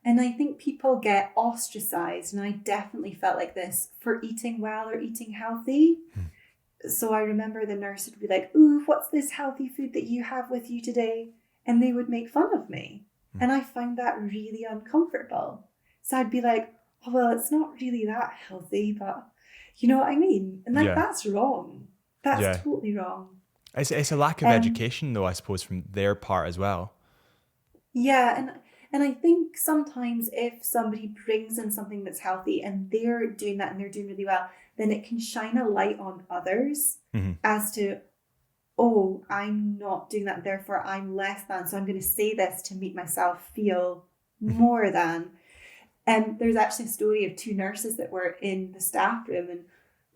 And I think people get ostracized, and I definitely felt like this, for eating well or eating healthy. So I remember the nurse would be like, ooh, what's this healthy food that you have with you today? And they would make fun of me. And I found that really uncomfortable. So I'd be like, oh, well, it's not really that healthy, but you know what I mean? And that's wrong. That's totally wrong. It's a lack of education, though, I suppose, from their part as well. Yeah, and I think sometimes if somebody brings in something that's healthy and they're doing that and they're doing really well, then it can shine a light on others as to, oh, I'm not doing that, therefore I'm less than, so I'm going to say this to make myself feel more than. And there's actually a story of two nurses that were in the staff room, and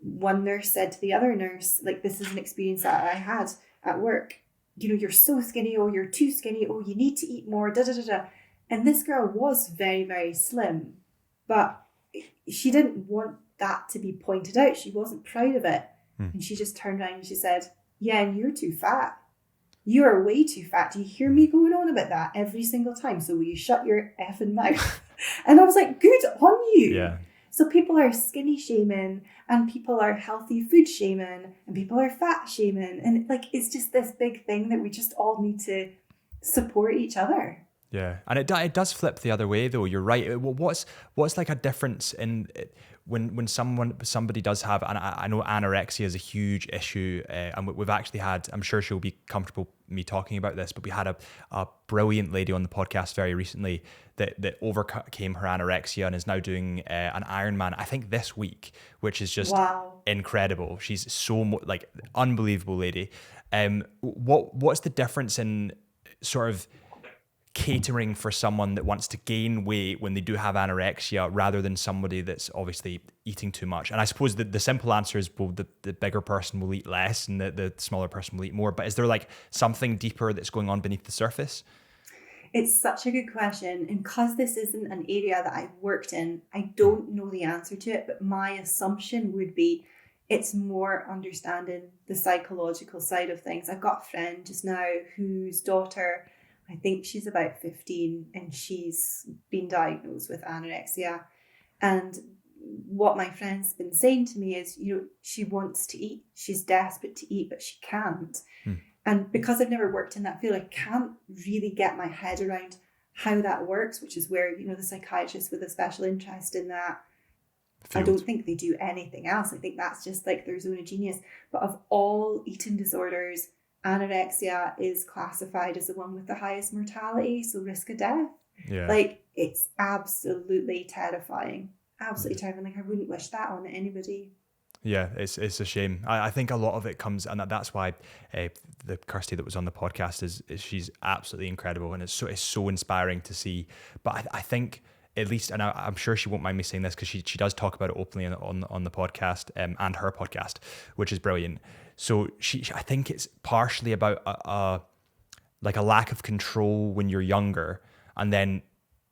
one nurse said to the other nurse, like, this is an experience that I had at work. You're so skinny, oh, you're too skinny, oh, you need to eat more, da-da-da-da. And this girl was very, very slim, but she didn't want that to be pointed out. She wasn't proud of it. And she just turned around and she said, yeah, and you're too fat. you are way too fat. Do you hear me going on about that every single time? So will you shut your effing mouth? And I was like, good on you. Yeah. So people are skinny shaming, and people are healthy food shaming, and people are fat shaming. And like, it's just this big thing that we just all need to support each other. Yeah, and it does flip the other way though. You're right. What's like a difference in when somebody does have, and I know anorexia is a huge issue, and we've actually had. I'm sure she'll be comfortable me talking about this, but we had a brilliant lady on the podcast very recently that overcame her anorexia and is now doing an Ironman, I think this week, which is just incredible. She's so like unbelievable lady. What's the difference in sort of catering for someone that wants to gain weight when they do have anorexia rather than somebody that's obviously eating too much? And I suppose the simple answer is, well, the bigger person will eat less and the smaller person will eat more. But is there like something deeper that's going on beneath the surface? It's such a good question. And because this isn't an area that I've worked in, I don't know the answer to it. But my assumption would be it's more understanding the psychological side of things. I've got a friend just now whose daughter, I think she's about 15, and she's been diagnosed with anorexia. And what my friend's been saying to me is, she wants to eat. She's desperate to eat, but she can't. And because I've never worked in that field, I can't really get my head around how that works, which is where, the psychiatrists with a special interest in that, field. I don't think they do anything else. I think that's just like their zone of genius. But of all eating disorders, anorexia is classified as the one with the highest mortality, so risk of death. Yeah. Like, it's absolutely terrifying. Absolutely terrifying. Like, I wouldn't wish that on anybody. Yeah, it's a shame. I think a lot of it comes, and that's why the Kirsty that was on the podcast is she's absolutely incredible, and it's so inspiring to see. But I think, at least, and I'm sure she won't mind me saying this because she does talk about it openly on the podcast and her podcast, which is brilliant. So I think it's partially about a lack of control when you're younger, and then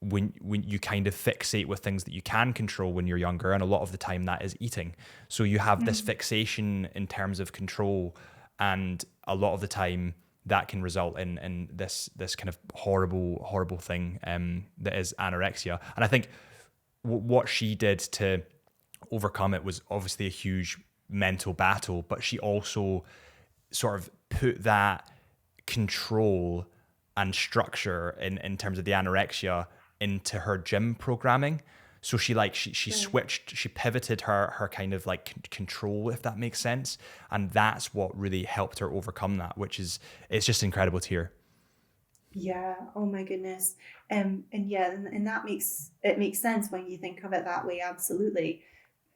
when you kind of fixate with things that you can control when you're younger, and a lot of the time that is eating. So you have this fixation in terms of control, and a lot of the time that can result in this kind of horrible thing that is anorexia. And I think what she did to overcome it was obviously a huge mental battle, but she also sort of put that control and structure in terms of the anorexia into her gym programming. So she switched, she pivoted her kind of like control, if that makes sense. And that's what really helped her overcome that, it's just incredible to hear. Yeah. Oh my goodness. And that makes sense when you think of it that way. Absolutely.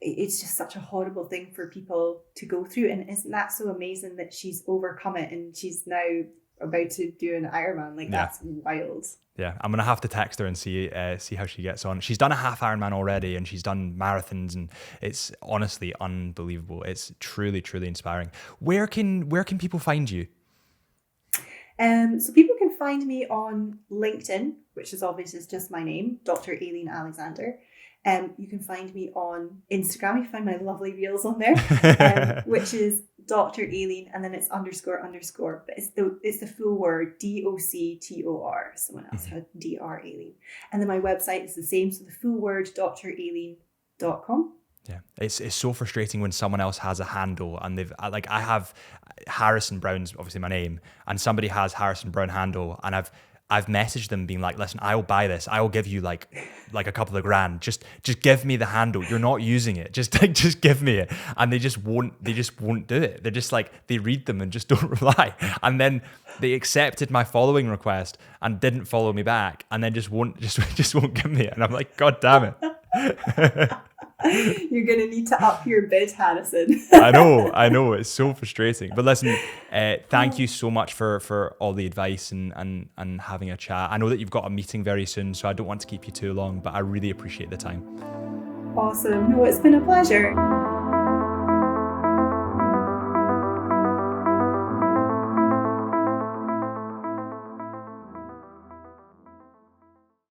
It's just such a horrible thing for people to go through. And isn't that so amazing that she's overcome it and she's now about to do an Ironman? Like, that's wild. Yeah, I'm gonna have to text her and see how she gets on. She's done a half Ironman already, and she's done marathons, and it's honestly unbelievable. It's truly, truly inspiring. Where can people find you? So people can find me on LinkedIn, which is obviously just my name, Dr. Aileen Alexander. You can find me on Instagram. You find my lovely reels on there, which is Dr. Aileen, and then it's __, but it's the full word, DOCTOR. Someone else had DR Aileen. And then my website is the same, so the full word, draileen.com. Yeah, it's so frustrating when someone else has a handle, and I have Harrison Brown's obviously my name, and somebody has Harrison Brown handle, and I've messaged them being like, listen, I'll buy this. I'll give you like a couple of grand. Just give me the handle. You're not using it. Just give me it. And they just won't do it. They're just like, they read them and just don't reply. And then they accepted my following request and didn't follow me back, and then just won't give me it. And I'm like, God damn it. You're going to need to up your bid, Harrison. I know. It's so frustrating. But listen, thank you so much for all the advice and having a chat. I know that you've got a meeting very soon, so I don't want to keep you too long, but I really appreciate the time. Awesome. No, it's been a pleasure.